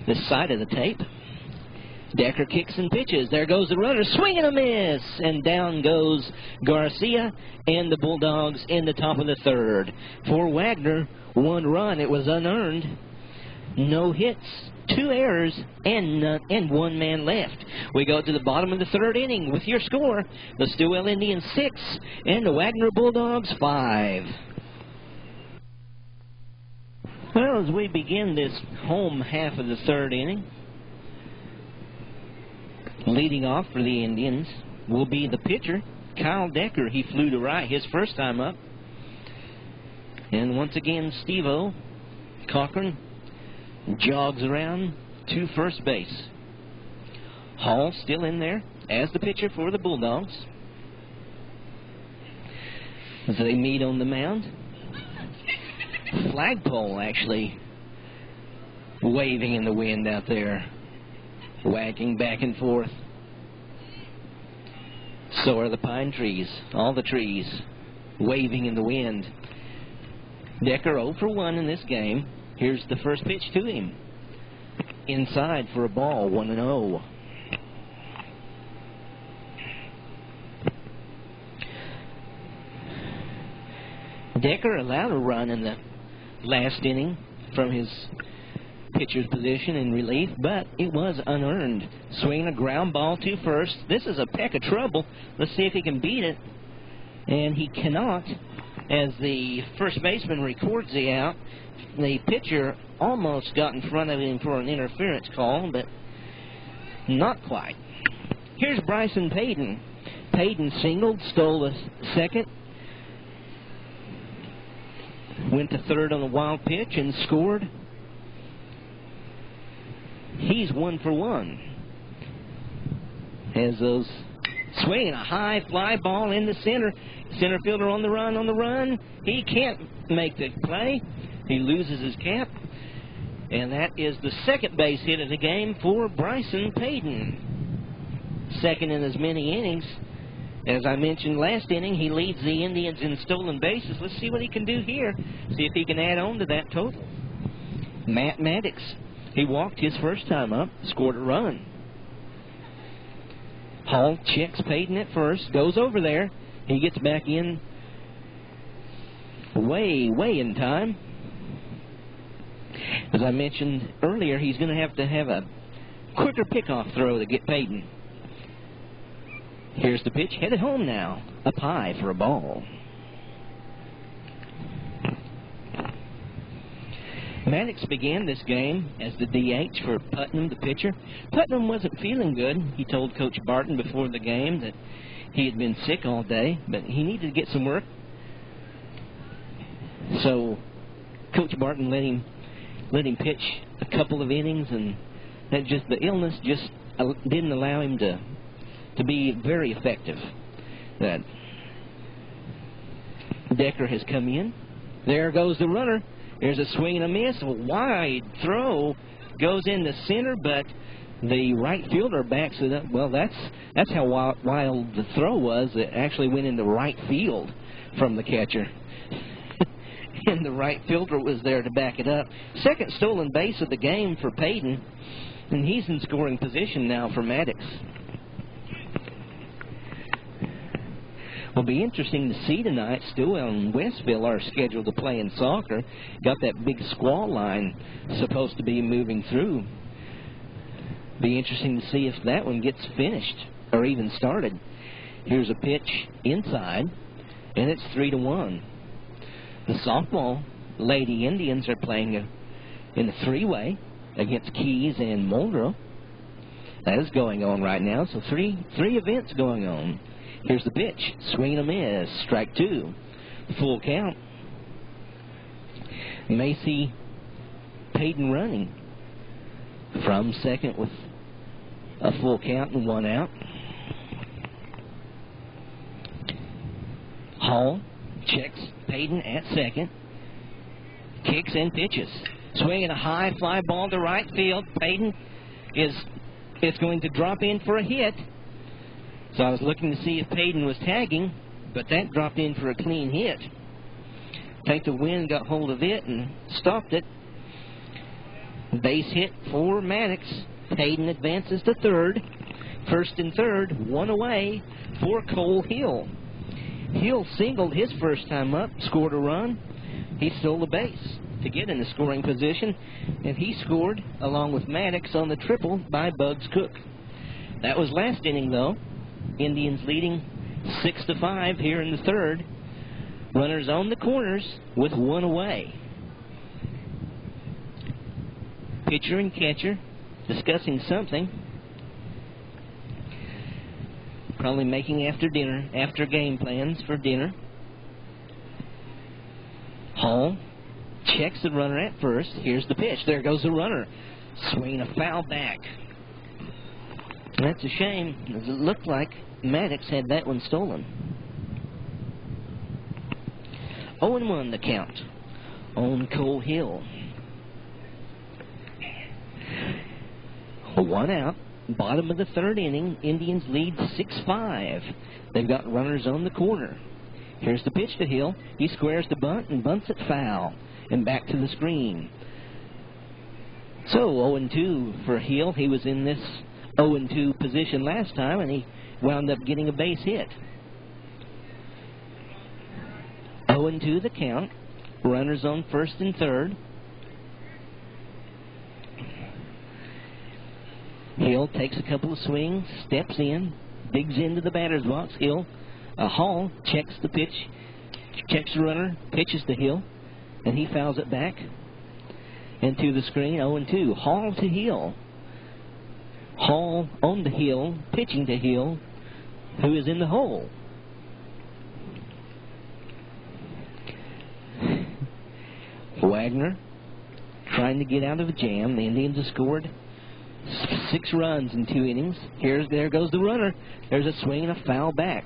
this side of the tape, Decker kicks and pitches. There goes the runner, swing and a miss, and down goes Garcia and the Bulldogs in the top of the 3rd. For Wagoner, 1 run. It was unearned. No hits, 2 errors, and 1 man left. We go to the bottom of the 3rd inning with your score: the Stilwell Indians 6 and the Wagoner Bulldogs 5. Well, as we begin this home half of the 3rd inning, leading off for the Indians will be the pitcher, Kyle Decker. He flew to right his first time up. And once again, Steve-O, Cochran, jogs around to first base. Hall still in there as the pitcher for the Bulldogs. As they meet on the mound, flagpole actually waving in the wind out there, wagging back and forth. So are the pine trees, all the trees waving in the wind. Decker 0 for 1 in this game. Here's the first pitch to him. Inside for a ball, 1-0. Decker allowed a run in the last inning from his pitcher's position in relief, but it was unearned. Swinging a ground ball to first. This is a peck of trouble. Let's see if he can beat it. And he cannot, as the first baseman records the out. The pitcher almost got in front of him for an interference call, but not quite. Here's Bryson Paden. Paden singled, stole a second, went to third on a wild pitch and scored. He's 1 for 1. As those swinging a high fly ball in the center. Center fielder on the run. He can't make the play. He loses his cap. And that is the second base hit of the game for Bryson Paden. Second in as many innings. As I mentioned last inning, he leads the Indians in stolen bases. Let's see what he can do here. See if he can add on to that total. Mattox, he walked his first time up, scored a run. Hall checks Paden at first, goes over there. He gets back in way in time. As I mentioned earlier, he's going to have a quicker pickoff throw to get Paden. Here's the pitch, headed home now. Up high for a ball. Mattox began this game as the DH for Putnam, the pitcher. Putnam wasn't feeling good. He told Coach Barton before the game that he had been sick all day, but he needed to get some work. So Coach Barton let him pitch a couple of innings, and that the illness just didn't allow him to be very effective. That Decker has come in. There goes the runner. There's a swing and a miss. A wide throw goes in the center, but the right fielder backs it up. Well, that's how wild the throw was. It actually went into right field from the catcher. And the right fielder was there to back it up. Second stolen base of the game for Paden, and he's in scoring position now for Mattox. Will be interesting to see tonight. Stilwell and Westville are scheduled to play in soccer. Got that big squall line supposed to be moving through. Be interesting to see if that one gets finished or even started. Here's a pitch inside, and it's 3-1. The softball Lady Indians are playing in a three-way against Keys and Muldrow. That is going on right now, so three events going on. Here's the pitch. Swing and a miss. Strike two. Full count. May see Paden running from second with a full count and one out. Hall checks Paden at second. Kicks and pitches. Swinging a high fly ball to right field. Paden is going to drop in for a hit. So I was looking to see if Paden was tagging, but that dropped in for a clean hit. I think the wind got hold of it and stopped it. Base hit for Mattox. Paden advances to third. First and third, one away for Cole Hill. Hill singled his first time up, scored a run. He stole the base to get in the scoring position, and he scored along with Mattox on the triple by Bugs Cook. That was last inning, though. Indians leading 6-5 here in the third. Runners on the corners with one away. Pitcher and catcher discussing something. Probably making after game plans for dinner. Hall checks the runner at first. Here's the pitch. There goes the runner. Swinging a foul back. That's a shame, as it looked like Mattox had that one stolen. 0-1 the count on Cole Hill. One out. Bottom of the third inning. Indians lead 6-5. They've got runners on the corner. Here's the pitch to Hill. He squares the bunt and bunts it foul. And back to the screen. So 0-2 for Hill. He was in this 0-2 position last time, and he wound up getting a base hit. 0-2 the count. Runners on first and third. Hill takes a couple of swings, steps in, digs into the batter's box. Hall checks the pitch, checks the runner, pitches to Hill, and he fouls it back. And to the screen, 0-2. Hall to Hill. Hall on the Hill, pitching to Hill, who is in the hole. Wagoner trying to get out of a jam. The Indians have scored 6 runs in 2 innings. There goes the runner. There's a swing and a foul back.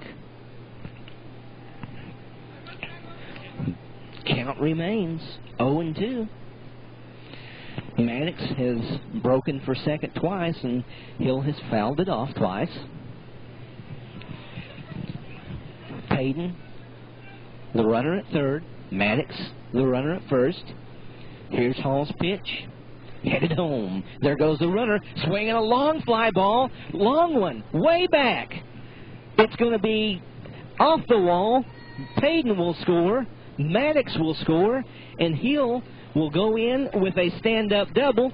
Count remains 0-2. Mattox has broken for second twice, and Hill has fouled it off twice. Paden, the runner at third. Mattox, the runner at first. Here's Hall's pitch. Headed home. There goes the runner, swinging a long fly ball. Long one, way back. It's going to be off the wall. Paden will score. Mattox will score. And Hill will go in with a stand-up double.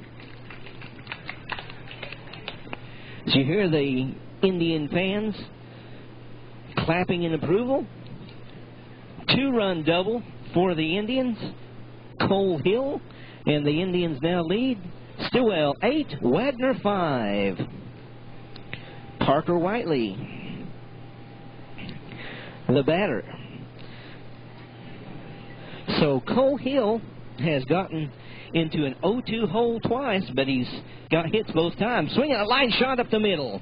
So you hear the Indian fans clapping in approval. 2-run double for the Indians. Cole Hill. And the Indians now lead. Stilwell 8, Wagoner 5. Parker Whiteley, the batter. So Cole Hill has gotten into an 0-2 hole twice, but he's got hits both times. Swinging a line shot up the middle.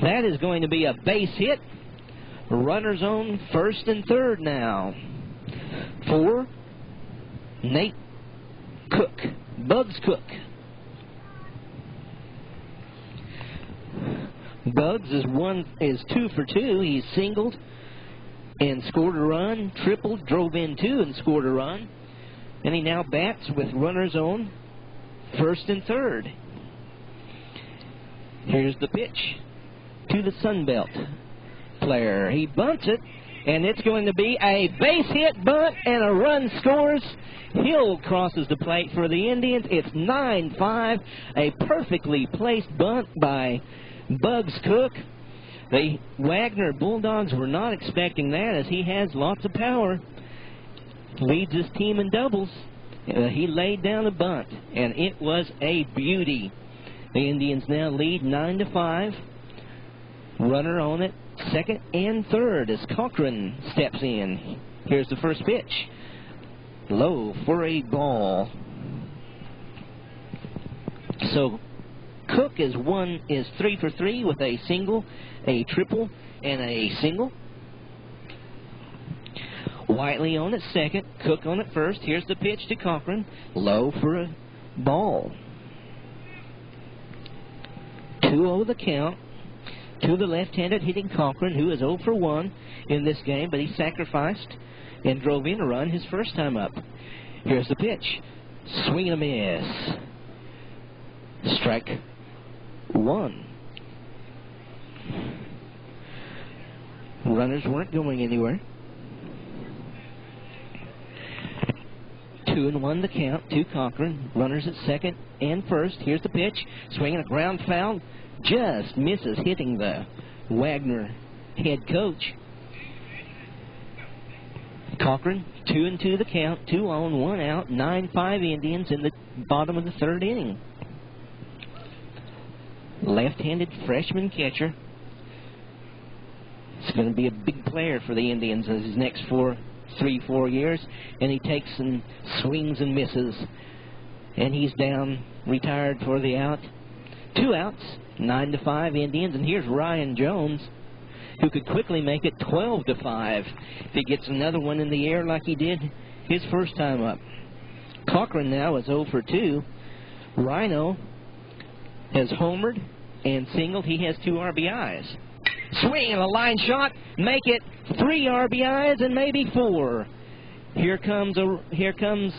That is going to be a base hit Runners on first and third now. For Nate Cook, Bugs Cook. Bugs is 2 for 2. He's singled and scored a run, tripled, drove in 2 and scored a run. And he now bats with runners on first and third. Here's the pitch to the Sunbelt player. He bunts it, and it's going to be a base hit bunt, and a run scores. Hill crosses the plate for the Indians. It's 9-5, a perfectly placed bunt by Bugs Cook. The Wagoner Bulldogs were not expecting that, as he has lots of power. Leads his team in doubles. He laid down a bunt, and it was a beauty. The Indians now lead 9-5. Runner on it, second and third, as Cochran steps in. Here's the first pitch. Low for a ball. So Cook is 3 for 3 with a single, a triple, and a single. Whiteley on it second, Cook on it first. Here's the pitch to Cochran. Low for a ball. 2-0 the count to the left-handed hitting Cochran, who is 0 for 1 in this game, but he sacrificed and drove in a run his first time up. Here's the pitch. Swing and a miss. Strike 1. Runners weren't going anywhere. 2-1 the count to Cochran. Runners at second and first. Here's the pitch. Swinging a ground foul. Just misses hitting the Wagoner head coach. Cochran, 2-2 the count. 2 on, 1 out. 9-5 Indians in the bottom of the third inning. Left-handed freshman catcher. It's going to be a big player for the Indians in his next 3-4 years, and he takes and swings and misses, and he's down, retired for the out. 2 outs, 9-5 Indians, and here's Ryan Jones, who could quickly make it 12-5 if he gets another one in the air like he did his first time up. Cochran now is 0 for 2. Rhino has homered and singled. He has 2 RBIs. Swing and a line shot, make it 3 RBIs and maybe 4. Here comes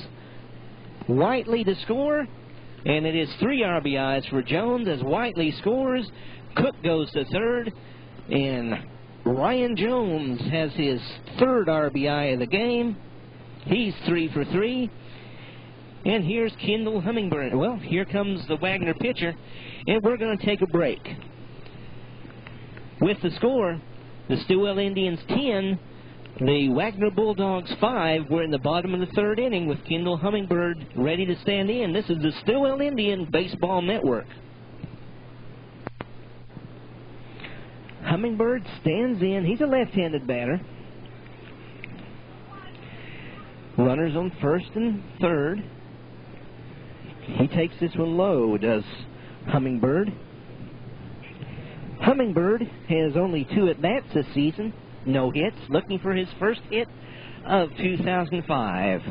Whiteley to score, and it is 3 RBIs for Jones as Whiteley scores. Cook goes to third, and Ryan Jones has his 3rd RBI of the game. He's 3 for 3. And here's Kendal Hummingbird. Well, here comes the Wagoner pitcher, and we're going to take a break. With the score, the Stilwell Indians 10, the Wagoner Bulldogs 5. We're in the bottom of the third inning with Kendal Hummingbird ready to stand in. This is the Stilwell Indian Baseball Network. Hummingbird stands in. He's a left-handed batter. Runners on first and third. He takes this one low, does Hummingbird. Hummingbird has only 2 at-bats this season. No hits. Looking for his first hit of 2005.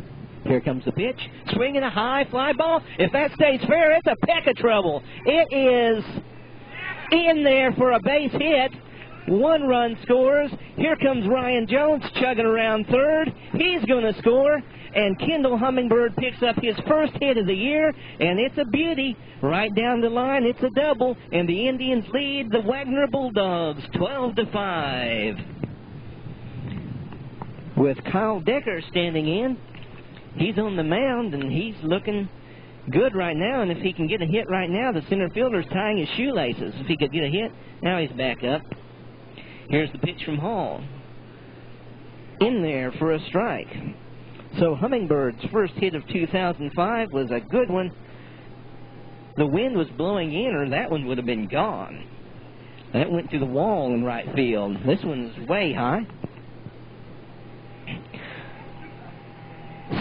Here comes the pitch. Swinging a high fly ball. If that stays fair, it's a peck of trouble. It is in there for a base hit. 1 run scores. Here comes Ryan Jones chugging around third. He's going to score. And Kendal Hummingbird picks up his first hit of the year, and it's a beauty. Right down the line, it's a double, and the Indians lead the Wagoner Bulldogs 12-5. With Kyle Decker standing in, he's on the mound, and he's looking good right now, and if he can get a hit right now, the center fielder's tying his shoelaces. If he could get a hit, now he's back up. Here's the pitch from Hall. In there for a strike. So Hummingbird's first hit of 2005 was a good one. The wind was blowing in, or that one would have been gone. That went to the wall in right field. This one's way high.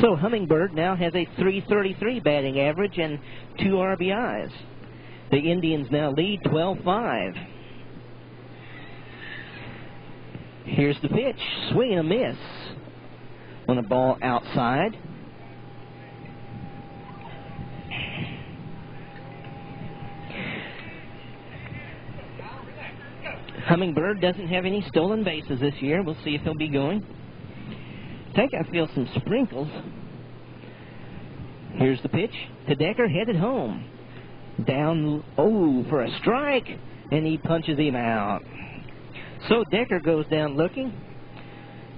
So Hummingbird now has a .333 batting average and 2 RBIs. The Indians now lead 12-5. Here's the pitch. Swing and a miss on a ball outside. Hummingbird doesn't have any stolen bases this year. We'll see if he'll be going. I think I feel some sprinkles. Here's the pitch to Decker, headed home. Down, for a strike, and he punches him out. So Decker goes down looking,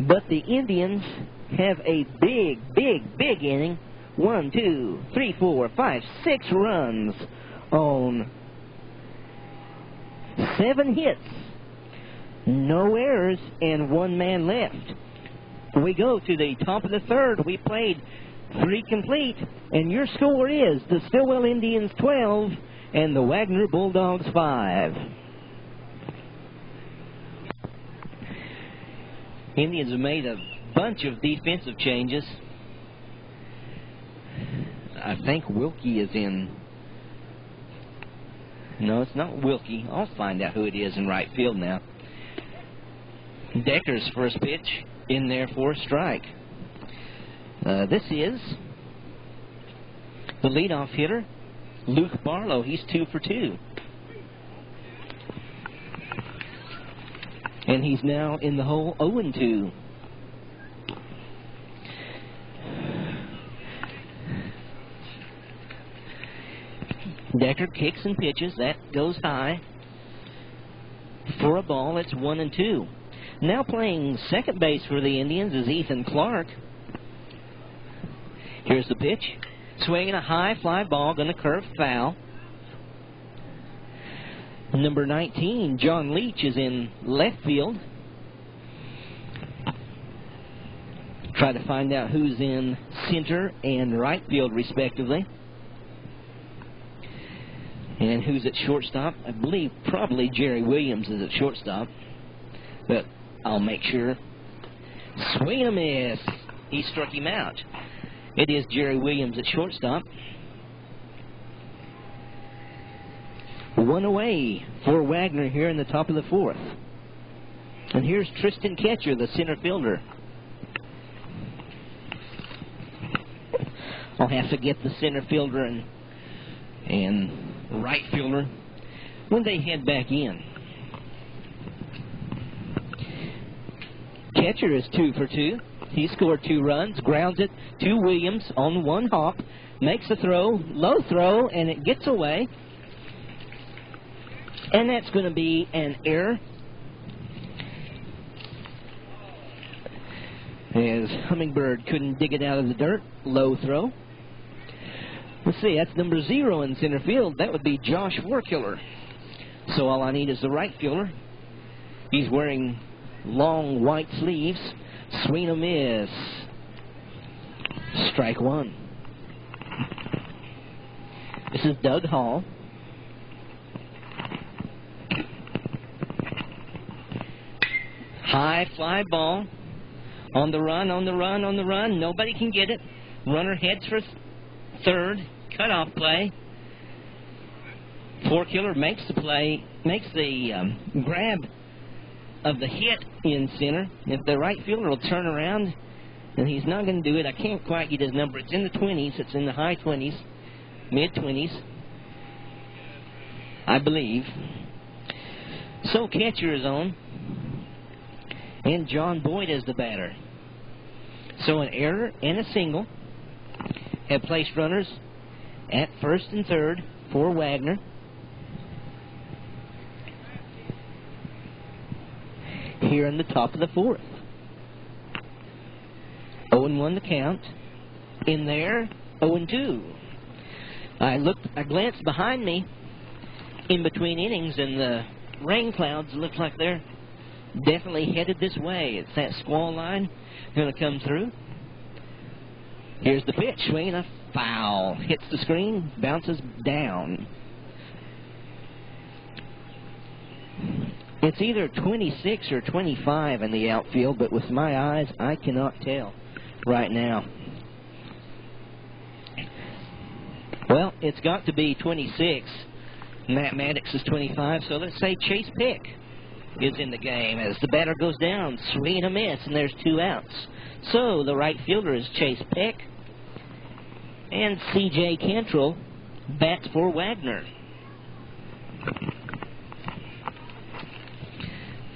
but the Indians have a big inning. 1, 2, 3, 4, 5, 6 runs on 7 hits. No errors, and 1 man left. We go to the top of the third. We played 3 complete, and your score is the Stilwell Indians 12 and the Wagoner Bulldogs 5. Indians have made a bunch of defensive changes. I think Wilkie is in. No, it's not Wilkie. I'll find out who it is in right field now. Decker's first pitch in there for a strike. This is the leadoff hitter, Luke Barlow. He's 2 for 2. And he's now in the hole 0-2. Decker kicks and pitches. That goes high. For a ball, it's 1-2. Now playing second base for the Indians is Ethan Clark. Here's the pitch. Swinging a high fly ball, going to curve foul. Number 19, John Leach, is in left field. Try to find out who's in center and right field, respectively. And who's at shortstop. I believe probably Jerry Williams is at shortstop. But I'll make sure. Swing and a miss. He struck him out. It is Jerry Williams at shortstop. 1 away for Wagoner here in the top of the 4th. And here's Tristan Ketcher, the center fielder. I'll have to get the center fielder and right fielder when they head back in. Ketcher is 2 for 2. He scored 2 runs, grounds it to Williams on 1 hop, makes a throw, low throw, and it gets away. And that's going to be an error. As Hummingbird couldn't dig it out of the dirt. Low throw. Let's see, that's number 0 in center field. That would be Josh Fourkiller. So all I need is the right fielder. He's wearing long white sleeves. Swing and a miss. Strike 1. This is Doug Hall. High fly ball. On the run, on the run, on the run. Nobody can get it. Runner heads for third. Cutoff play. Fourkiller makes the play, makes the grab of the hit in center. If the right fielder will turn around, and he's not going to do it. I can't quite get his number. It's in the 20s. It's in the high 20s, mid-20s, I believe. So Ketcher is on. And John Boyd is the batter. So an error and a single have placed runners at first and third for Wagoner. Here in the top of the 4th. 0-1 the count. In there, 0-2. I glanced behind me in between innings, and the rain clouds look like they're definitely headed this way. It's that squall line going to come through. Here's the pitch. Swinging a foul. Hits the screen. Bounces down. It's either 26 or 25 in the outfield, but with my eyes, I cannot tell right now. Well, it's got to be 26. Matt Mattox is 25, so let's say Chase Peck is in the game as the batter goes down, swing and a miss, and there's 2 outs. So the right fielder is Chase Peck, and C.J. Cantrell bats for Wagoner.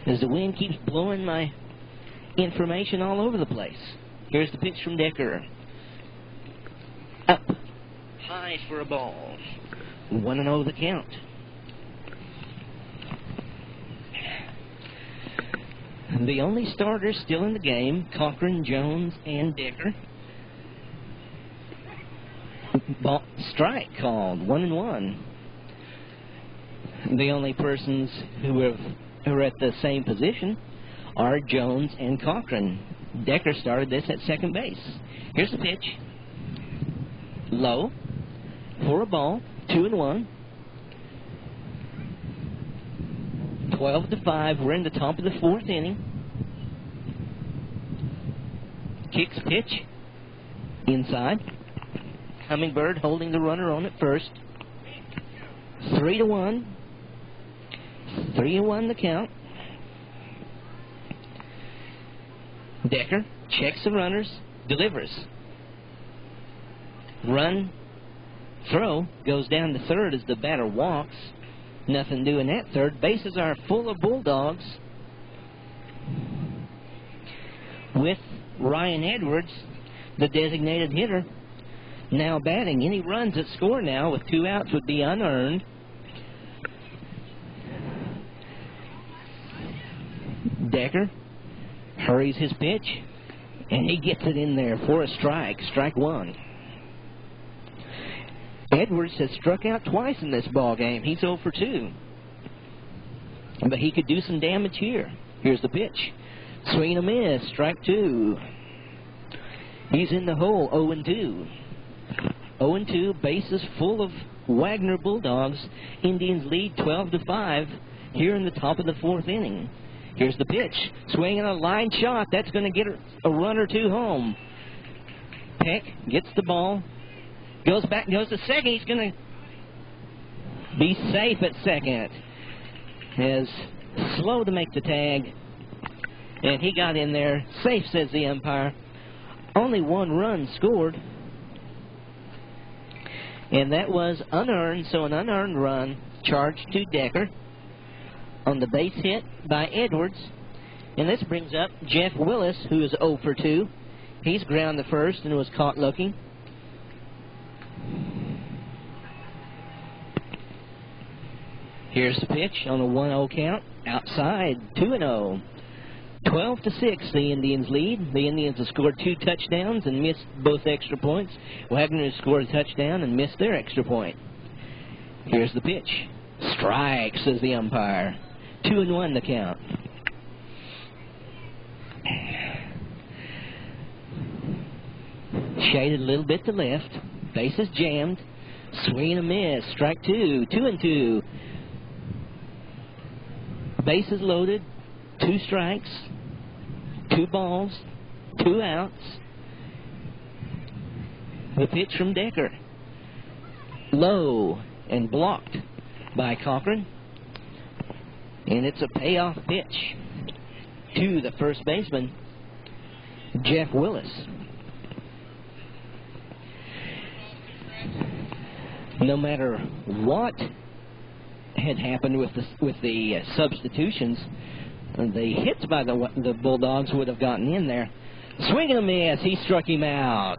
As the wind keeps blowing my information all over the place. Here's the pitch from Decker. Up. High for a ball. 1-0 the count. The only starters still in the game, Cochran, Jones, and Decker. Strike called, 1-1. The only persons who are at the same position are Jones and Cochran. Decker started this at second base. Here's the pitch. Low for a ball, 2-1. 12-5. We're in the top of the 4th inning. Kicks pitch inside. Hummingbird holding the runner on at first. 3-1. 3-1 the count. Decker checks the runners, delivers. Run, throw, goes down to third as the batter walks. Nothing doing at third. Bases are full of Bulldogs. With Ryan Edwards, the designated hitter, now batting. Any runs that score now with 2 outs would be unearned. Decker hurries his pitch, and he gets it in there for a strike. Strike 1. Edwards has struck out twice in this ball game. He's 0 for 2. But he could do some damage here. Here's the pitch. Swing and a miss. Strike 2. He's in the hole. 0-2. 0-2. Bases full of Wagoner Bulldogs. Indians lead 12-5 here in the top of the 4th inning. Here's the pitch. Swinging a line shot. That's going to get a run or 2 home. Peck gets the ball. Goes back, goes to second. He's going to be safe at second. Is slow to make the tag. And he got in there. Safe, says the umpire. Only 1 run scored. And that was unearned, so an unearned run charged to Decker on the base hit by Edwards. And this brings up Jeff Willis, who is 0 for 2. He's ground to first and was caught looking. Here's the pitch on a 1-0 count. Outside, 2-0. 12-6, the Indians lead. The Indians have scored 2 touchdowns and missed both extra points. Wagoner has scored a touchdown and missed their extra point. Here's the pitch. Strike, says the umpire. 2-1 the count. Shaded a little bit to left. Bases jammed. Swing and a miss. Strike 2. 2-2. Bases loaded. 2 strikes. 2 balls. 2 outs. The pitch from Decker. Low and blocked by Cochran. And it's a payoff pitch to the first baseman, Jeff Willis. No matter what had happened with the substitutions, the hits by the Bulldogs would have gotten in there. Swing and a miss. He struck him out.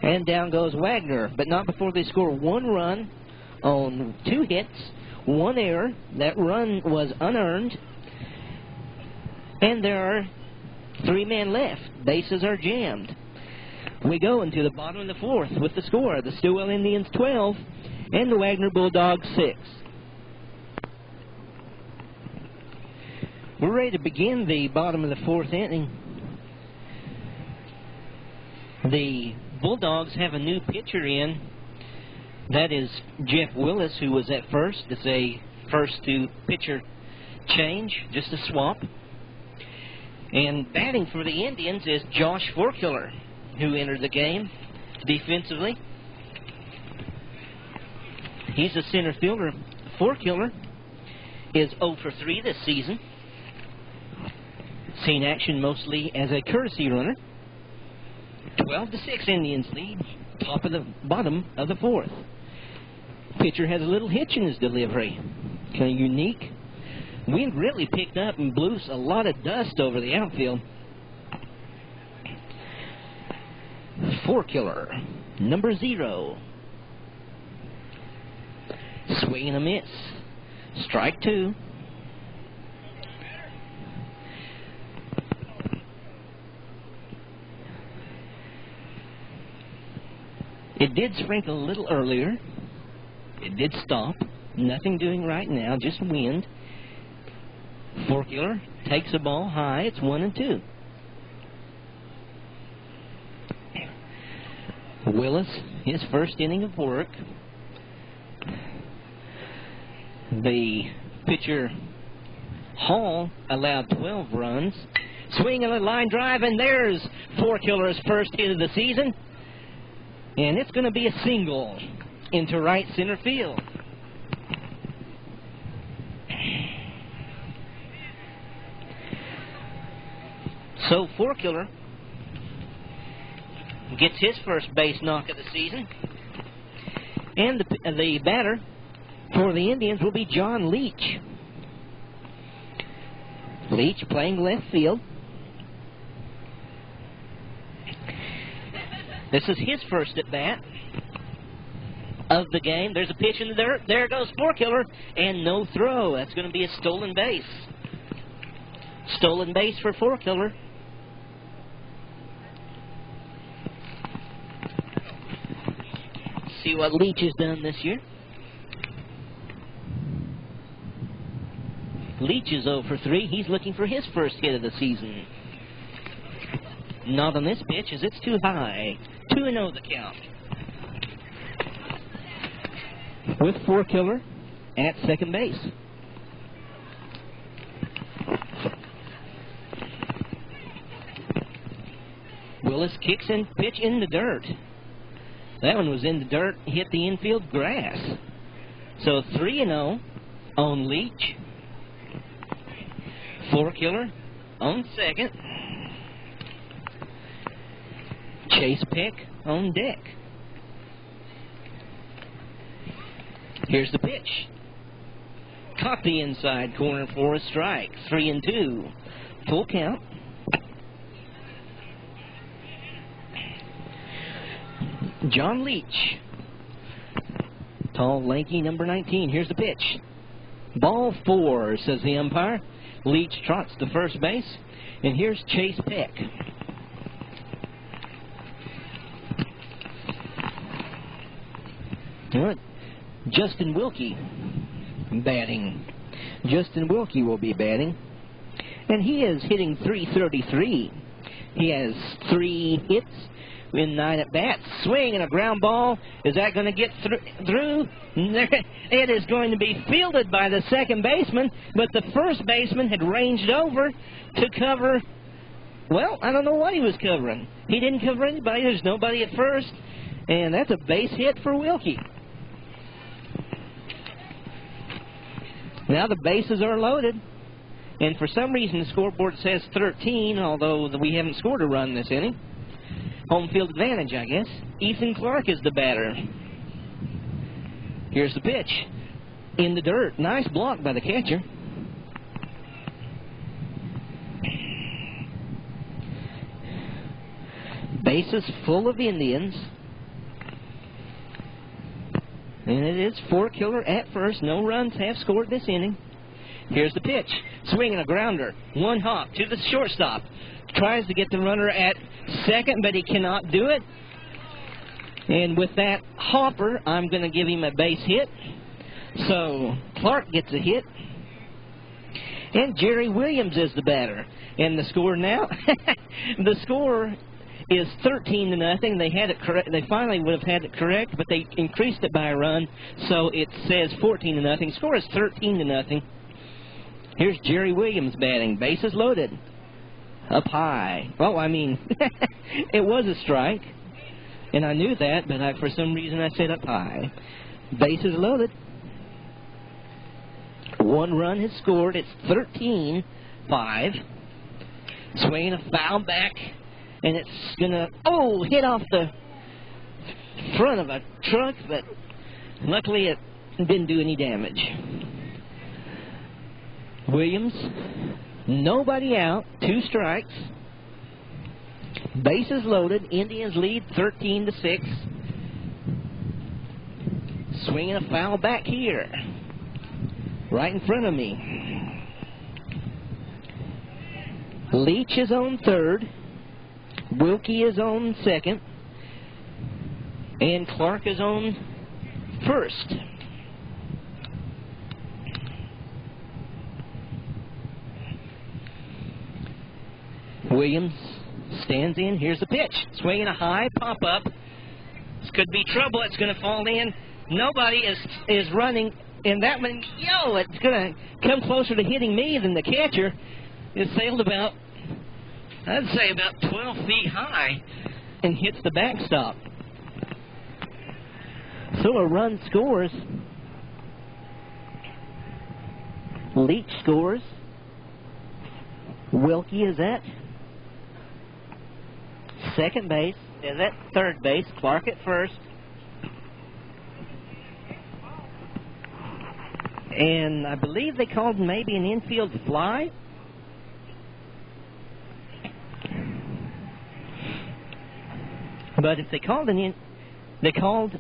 And down goes Wagoner, but not before they score 1 run on 2 hits, 1 error. That run was unearned. And there are 3 men left. Bases are jammed. We go into the bottom of the 4th with the score. The Stilwell Indians 12 and the Wagoner Bulldogs 6. We're ready to begin the bottom of the 4th inning. The Bulldogs have a new pitcher in. That is Jeff Willis, who was at first. It's a first-to-pitcher change, just a swap. And batting for the Indians is Josh Fourkiller, who entered the game defensively. He's a center fielder. Fourkiller is 0 for 3 this season. Seen action mostly as a courtesy runner. 12-6 Indians lead, bottom of the 4th. Pitcher has a little hitch in his delivery. Kind of unique. Wind really picked up and blew a lot of dust over the outfield. Fourkiller, number 0. Swing and a miss. Strike 2. It did sprinkle a little earlier. It did stop. Nothing doing right now, just wind. Fourkiller takes the ball high. It's 1-2. Willis, his first inning of work. The pitcher, Hall, allowed 12 runs. Swing and a line drive, and there's Fourkiller's first hit of the season. And it's going to be a single into right center field. So Fourkiller gets his first base knock of the season. And the batter for the Indians will be John Leach. Leach playing left field. This is his first at bat of the game. There's a pitch in the dirt. There goes Fourkiller, and no throw. That's going to be a stolen base. Stolen base for Fourkiller. See what Leach has done this year. Leach is 0 for 3. He's looking for his first hit of the season. Not on this pitch, as it's too high. 2-0 the count. With Fourkiller at second base. Willis kicks and pitch in the dirt. That one was in the dirt, hit the infield grass. So 3-0 on Leach. Fourkiller on second. Chase Peck on deck. Here's the pitch. Caught the inside corner for a strike. 3-2. Full count. John Leach. Tall, lanky, number 19. Here's the pitch. Ball 4, says the umpire. Leach trots to first base. And here's Chase Peck. Good. Justin Wilkie batting. Justin Wilkie will be batting. And he is hitting .333. He has 3 hits in 9 at-bats. Swing and a ground ball. Is that going to get through? It is going to be fielded by the second baseman, but the first baseman had ranged over to cover, well, I don't know what he was covering. He didn't cover anybody. There's nobody at first, and that's a base hit for Wilkie. Now the bases are loaded, and for some reason the scoreboard says 13, although we haven't scored a run this inning. Home field advantage, I guess. Ethan Clark is the batter. Here's the pitch. In the dirt. Nice block by the catcher. Bases full of Indians. And it is Fourkiller at first. No runs have scored this inning. Here's the pitch. Swing and a grounder. One hop to the shortstop. Tries to get the runner at second, but he cannot do it. And with that hopper, I'm going to give him a base hit. So Clark gets a hit. And Jerry Williams is the batter. And the score now, the score is 13-0. They had it correct. They finally would have had it correct, but they increased it by a run, so it says 14-0. Score is 13-0. Here's Jerry Williams batting. Bases loaded. Up high. Well, I mean, it was a strike, and I knew that, but for some reason I said up high. Bases loaded. One run has scored. It's 13-5. Swinging a foul back, and it's going to, hit off the front of a truck, but luckily it didn't do any damage. Williams, nobody out, 2 strikes. Bases loaded. Indians lead 13-6. Swinging a foul back here, right in front of me. Leach is on third. Wilkie is on second. And Clark is on first. Williams stands in. Here's the pitch. Swinging a high pop-up. This could be trouble. It's going to fall in. Nobody is running. And that one, it's going to come closer to hitting me than the catcher. It sailed about, I'd say about 12 feet high and hits the backstop. So a run scores. Leach scores. Wilkie is at second base. Is at third base. Clark at first. And I believe they called maybe an infield fly. But if they called an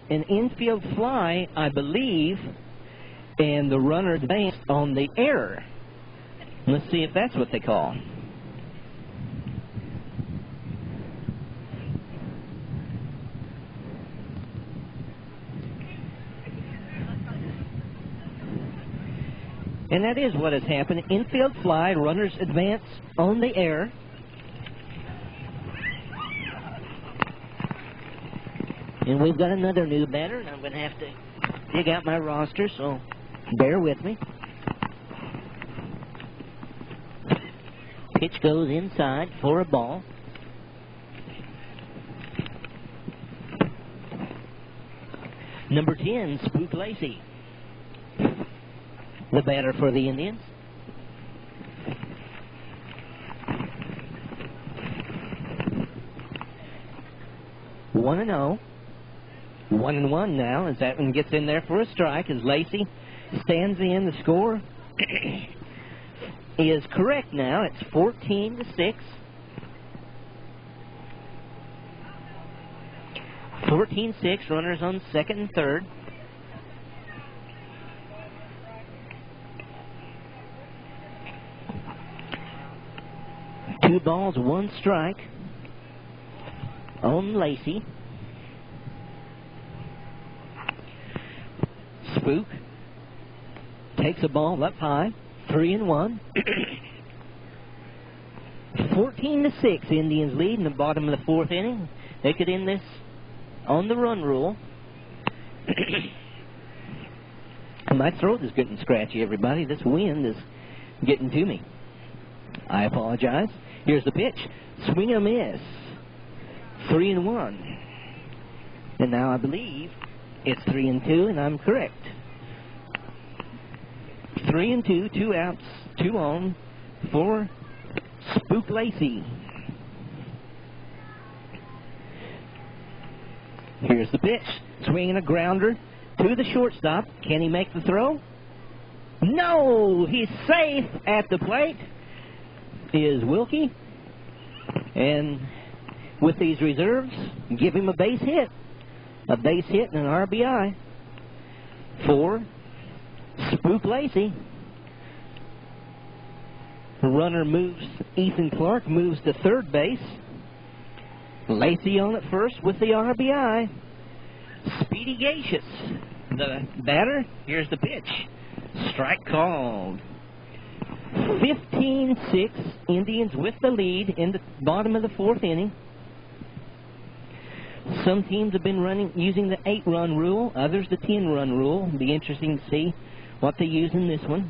infield fly, I believe, and the runner advanced on the error. Let's see if that's what they call. And that is what has happened. Infield fly, runners advance on the error. And we've got another new batter, and I'm going to have to dig out my roster, so bear with me. Pitch goes inside for a ball. Number 10, Spook Lacie, the batter for the Indians. One and 0. 1-1 now as that one gets in there for a strike as Lacie stands in. The score is correct now. It's 14-6. 14-6. Runners on second and third. Two balls, one strike on Lacie. Spook takes a ball up high, 3-1. 14-6, Indians lead in the bottom of the fourth inning. They could end this on the run rule. My throat is getting scratchy, everybody. This wind is getting to me. I apologize. Here's the pitch. Swing and a miss. 3-1. And now I believe it's 3-2, and I'm correct. 3-2, 2 outs, 2 on for Spook Lacie. Here's the pitch. Swinging a grounder to the shortstop. Can he make the throw? No! He's safe at the plate. Is Wilkie. And with these reserves, give him a base hit. A base hit and an RBI for Spook Lacie. The runner moves, Ethan Clark moves to third base. Lacie on at first with the RBI. Speedy Gaches, the batter. Here's the pitch. Strike called. 15-6, Indians with the lead in the bottom of the fourth inning. Some teams have been using the 8-run rule, others the 10-run rule. It'll be interesting to see what they use in this one.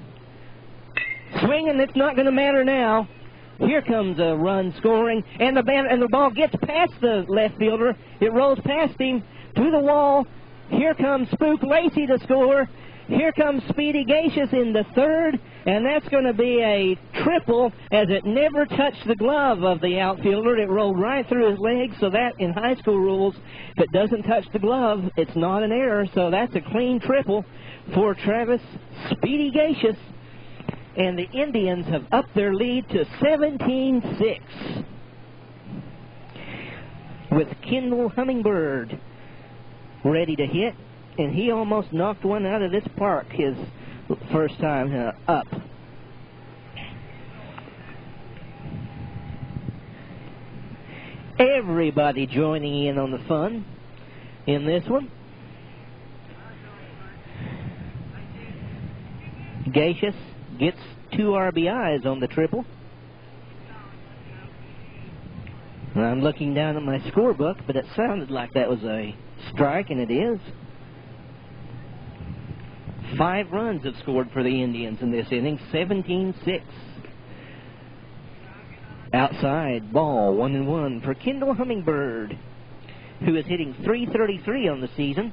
Swinging, it's not going to matter now. Here comes a run scoring, and the ball gets past the left fielder. It rolls past him to the wall. Here comes Spook Lacie to score, Here comes Speedy Gaches in the third, and that's going to be a triple as it never touched the glove of the outfielder. It rolled right through his legs, so that in high school rules, if it doesn't touch the glove, it's not an error. So that's a clean triple for Travis Speedy Gaches. And the Indians have upped their lead to 17-6 with Kendal Hummingbird ready to hit. And he almost knocked one out of this park his first time up. Everybody joining in on the fun in this one. Gaches gets 2 RBIs on the triple. And I'm looking down at my scorebook, but it sounded like that was a strike, and it is. 5 runs have scored for the Indians in this inning, 17-6. Outside ball, 1-1 for Kendal Hummingbird, who is hitting .333 on the season.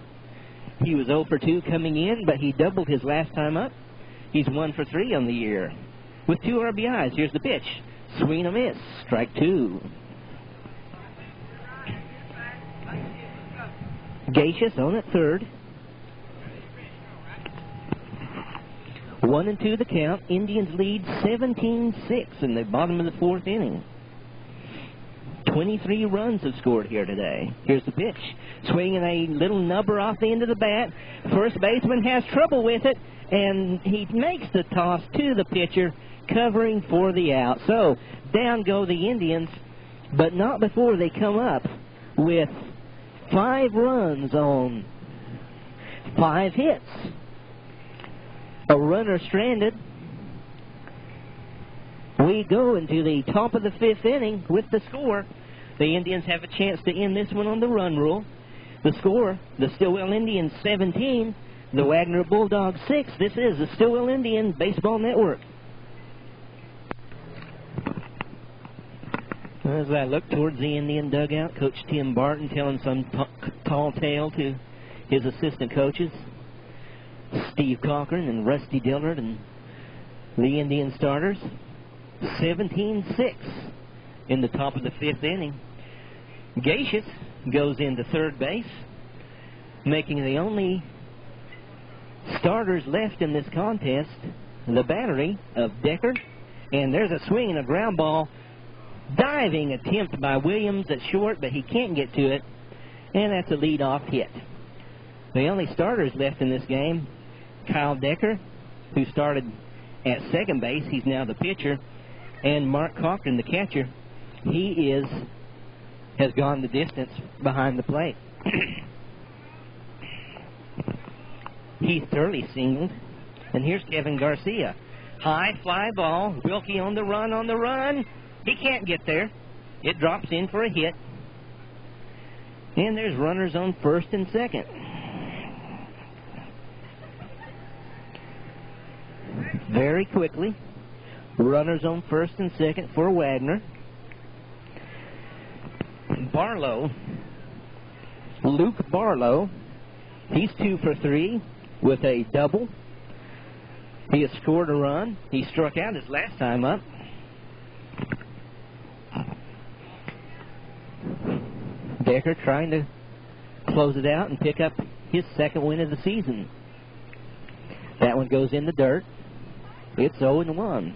He was 0 for 2 coming in, but he doubled his last time up. He's 1 for 3 on the year with 2 RBIs. Here's the pitch. Swing and a miss. Strike 2. Gaches on at third. 1-2 the count. Indians lead 17-6 in the bottom of the 4th inning. 23 runs have scored here today. Here's the pitch. Swinging a little nubber off the end of the bat. First baseman has trouble with it, and he makes the toss to the pitcher, covering for the out. So down go the Indians, but not before they come up with 5 runs on 5 hits. A runner stranded. We go into the top of the 5th inning with the score. The Indians have a chance to end this one on the run rule. The score, the Stilwell Indians 17, the Wagoner Bulldogs 6. This is the Stilwell Indian Baseball Network. As I look towards the Indian dugout, Coach Tim Barton telling some tall tale to his assistant coaches, Steve Cochran and Rusty Dillard, and the Indian starters. 17-6 in the top of the 5th inning. Gaches goes into third base, making the only starters left in this contest the battery of Decker. And there's a swing and a ground ball. Diving attempt by Williams at short, but he can't get to it. And that's a leadoff hit. The only starters left in this game, Kyle Decker, who started at second base. He's now the pitcher. And Mark Cochran, the catcher. He has gone the distance behind the plate. Heath Turley singled. And here's Kevin Garcia. High fly ball. Wilkie on the run. He can't get there. It drops in for a hit. And there's runners on first and second. Very quickly, runners on first and second for Wagoner. Luke Barlow, he's 2 for 3 with a double. He has scored a run. He struck out his last time up. Decker trying to close it out and pick up his second win of the season. That one goes in the dirt. It's 0-1.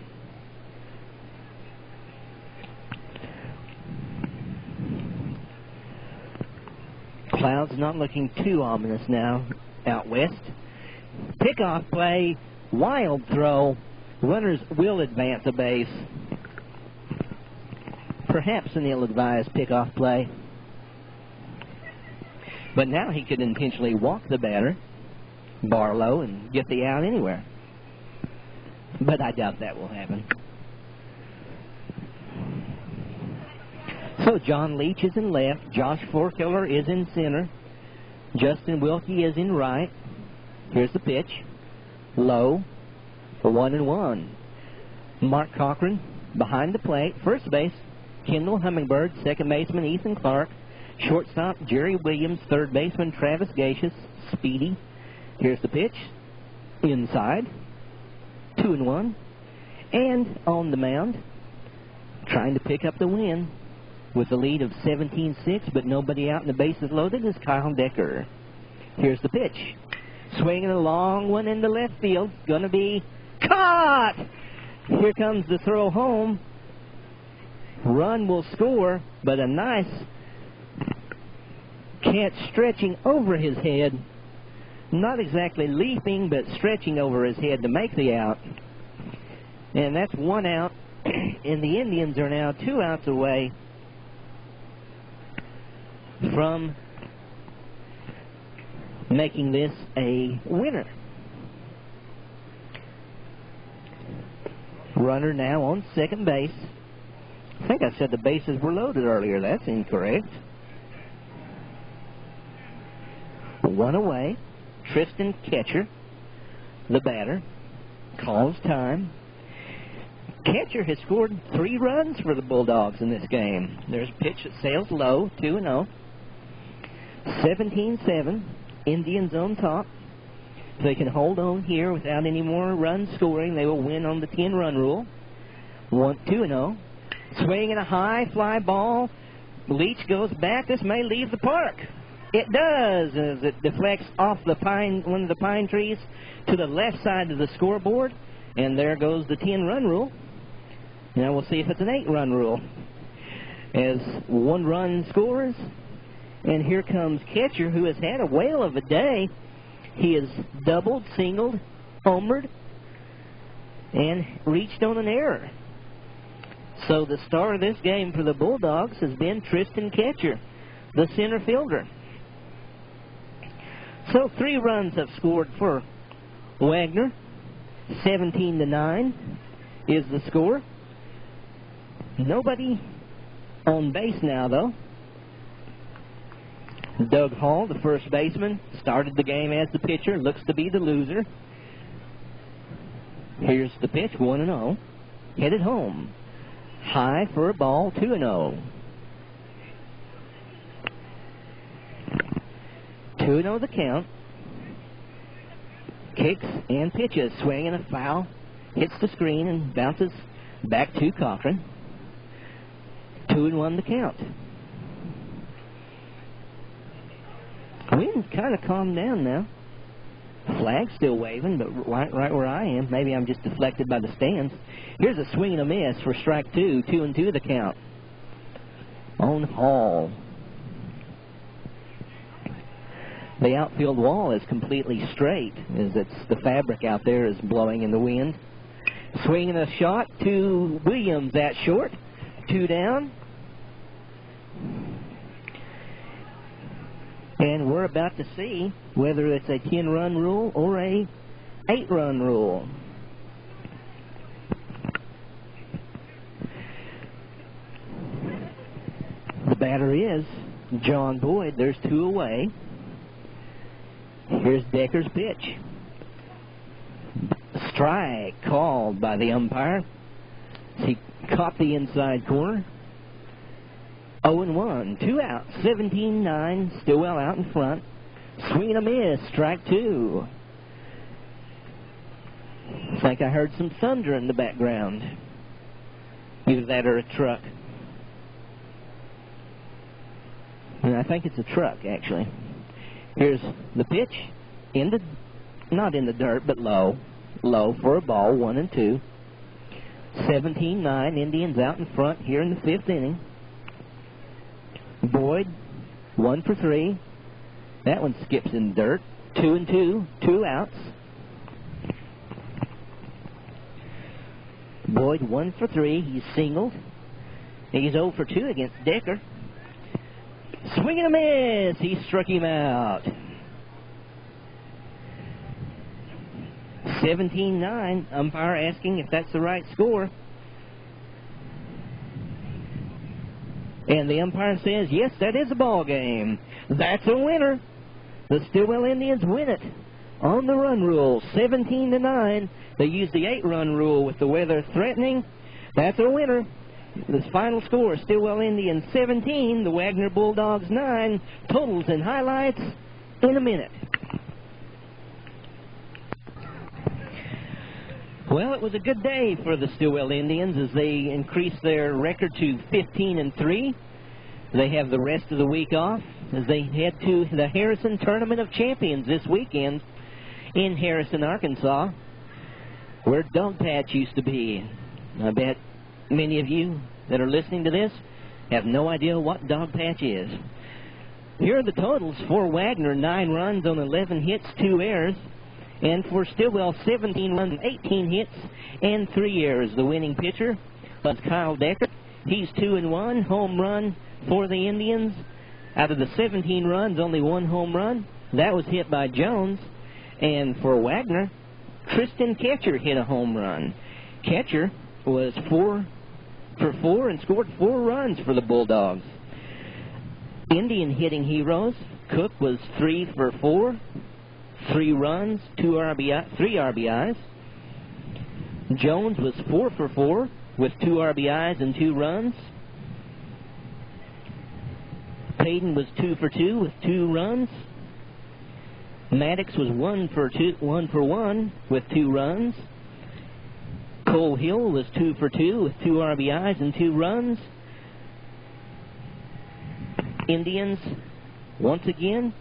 Clouds not looking too ominous now out west. Pickoff play, wild throw. Runners will advance a base. Perhaps an ill-advised pickoff play. But now he could intentionally walk the batter, Barlow, and get the out anywhere. But I doubt that will happen. So John Leach is in left. Josh Fourkiller is in center. Justin Wilkie is in right. Here's the pitch. Low for 1-1. Mark Cochran behind the plate. First base, Kendal Hummingbird. Second baseman, Ethan Clark. Shortstop, Jerry Williams. Third baseman, Travis Gaches. Speedy. Here's the pitch. inside, 2-1, and on the mound, trying to pick up the win with a lead of 17-6, but nobody out and the bases loaded is Kyle Decker. Here's the pitch. Swinging a long one into left field. Gonna be caught! Here comes the throw home. Run will score, but a nice catch stretching over his head. Not exactly leaping, but stretching over his head to make the out. And that's 1 out, and the Indians are now 2 outs away from making this a winner. Runner now on second base. I think I said the bases were loaded earlier. That's incorrect. 1 away. Tristan Ketcher, the batter, calls time. Ketcher has scored 3 runs for the Bulldogs in this game. There's a pitch that sails low, 2-0. 17-7, Indians on top. If they can hold on here without any more runs scoring, they will win on the 10-run rule. 2-0. Swinging a high fly ball. Leach goes back. This may leave the park. It does, as it deflects off the one of the pine trees to the left side of the scoreboard. And there goes the 10-run rule. Now we'll see if it's an 8-run rule. As 1 run scores, and here comes Ketcher, who has had a whale of a day. He has doubled, singled, homered, and reached on an error. So the star of this game for the Bulldogs has been Tristan Ketcher, the center fielder. So 3 runs have scored for Wagoner. 17-9 is the score. Nobody on base now, though. Doug Hall, the first baseman, started the game as the pitcher, looks to be the loser. Here's the pitch, 1-0. Headed home. High for a ball, 2-0. 2-0 the count. Kicks and pitches, swinging a foul. Hits the screen and bounces back to Cochran. 2-1 the count. Wind kind of calmed down now. Flag still waving, but right where I am. Maybe I'm just deflected by the stands. Here's a swing and a miss for strike 2. 2-2 the count. On Hall. The outfield wall is completely straight, as the fabric out there is blowing in the wind. Swinging a shot to Williams at short. 2 down. And we're about to see whether it's a 10-run rule or a 8-run rule. The batter is John Boyd. There's 2 away. Here's Decker's pitch. Strike called by the umpire. He caught the inside corner. 0-1, 2 outs, 17-9, Stilwell out in front. Swing and a miss, strike 2. It's like I heard some thunder in the background. Either that or a truck. And I think it's a truck, actually. Here's the pitch. Not in the dirt, but low. Low for a ball, 1-2. 17-9, Indians out in front here in the 5th inning. Boyd, 1 for 3. That one skips in the dirt. 2-2, 2 outs. Boyd, 1 for 3. He's singled. He's 0 for 2 against Decker. Swing and a miss. He struck him out. 17-9. Umpire asking if that's the right score. And the umpire says, yes, that is a ball game. That's a winner. The Stilwell Indians win it on the run rule, 17-9. They use the 8-run rule with the weather threatening. That's a winner. The final score, Stilwell Indians 17, the Wagoner Bulldogs 9. Totals and highlights in a minute. Well, it was a good day for the Stilwell Indians as they increased their record to 15-3. They have the rest of the week off as they head to the Harrison Tournament of Champions this weekend in Harrison, Arkansas, where Dog Patch used to be. I bet many of you that are listening to this have no idea what Dog Patch is. Here are the totals for Wagoner: 9 runs on 11 hits, 2 errors. And for Stilwell, 17 runs, 18 hits, and 3 errors. The winning pitcher was Kyle Decker. He's 2-1, home run for the Indians. Out of the 17 runs, only 1 home run. That was hit by Jones. And for Wagoner, Tristan Ketcher hit a home run. Ketcher was 4 for 4 and scored 4 runs for the Bulldogs. Indian hitting heroes, Cook was 3 for 4. 3 runs, 3 RBIs. Jones was 4 for 4 with 2 RBIs and 2 runs. Paden was 2 for 2 with 2 runs. Mattox was 1 for 1 with 2 runs. Cole Hill was 2 for 2 with 2 RBIs and 2 runs. Indians, once again,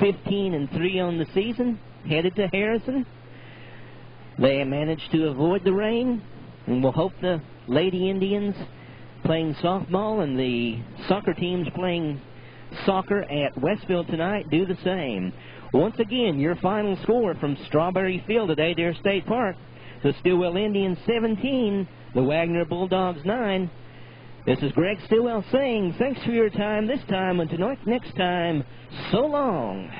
15-3 on the season, headed to Harrison. They managed to avoid the rain, and we'll hope the Lady Indians playing softball and the soccer teams playing soccer at Westfield tonight do the same. Once again, your final score from Strawberry Field at Adair State Park: the Stilwell Indians 17, the Wagoner Bulldogs 9. This is Greg Stilwell saying thanks for your time this time, and until next time, so long.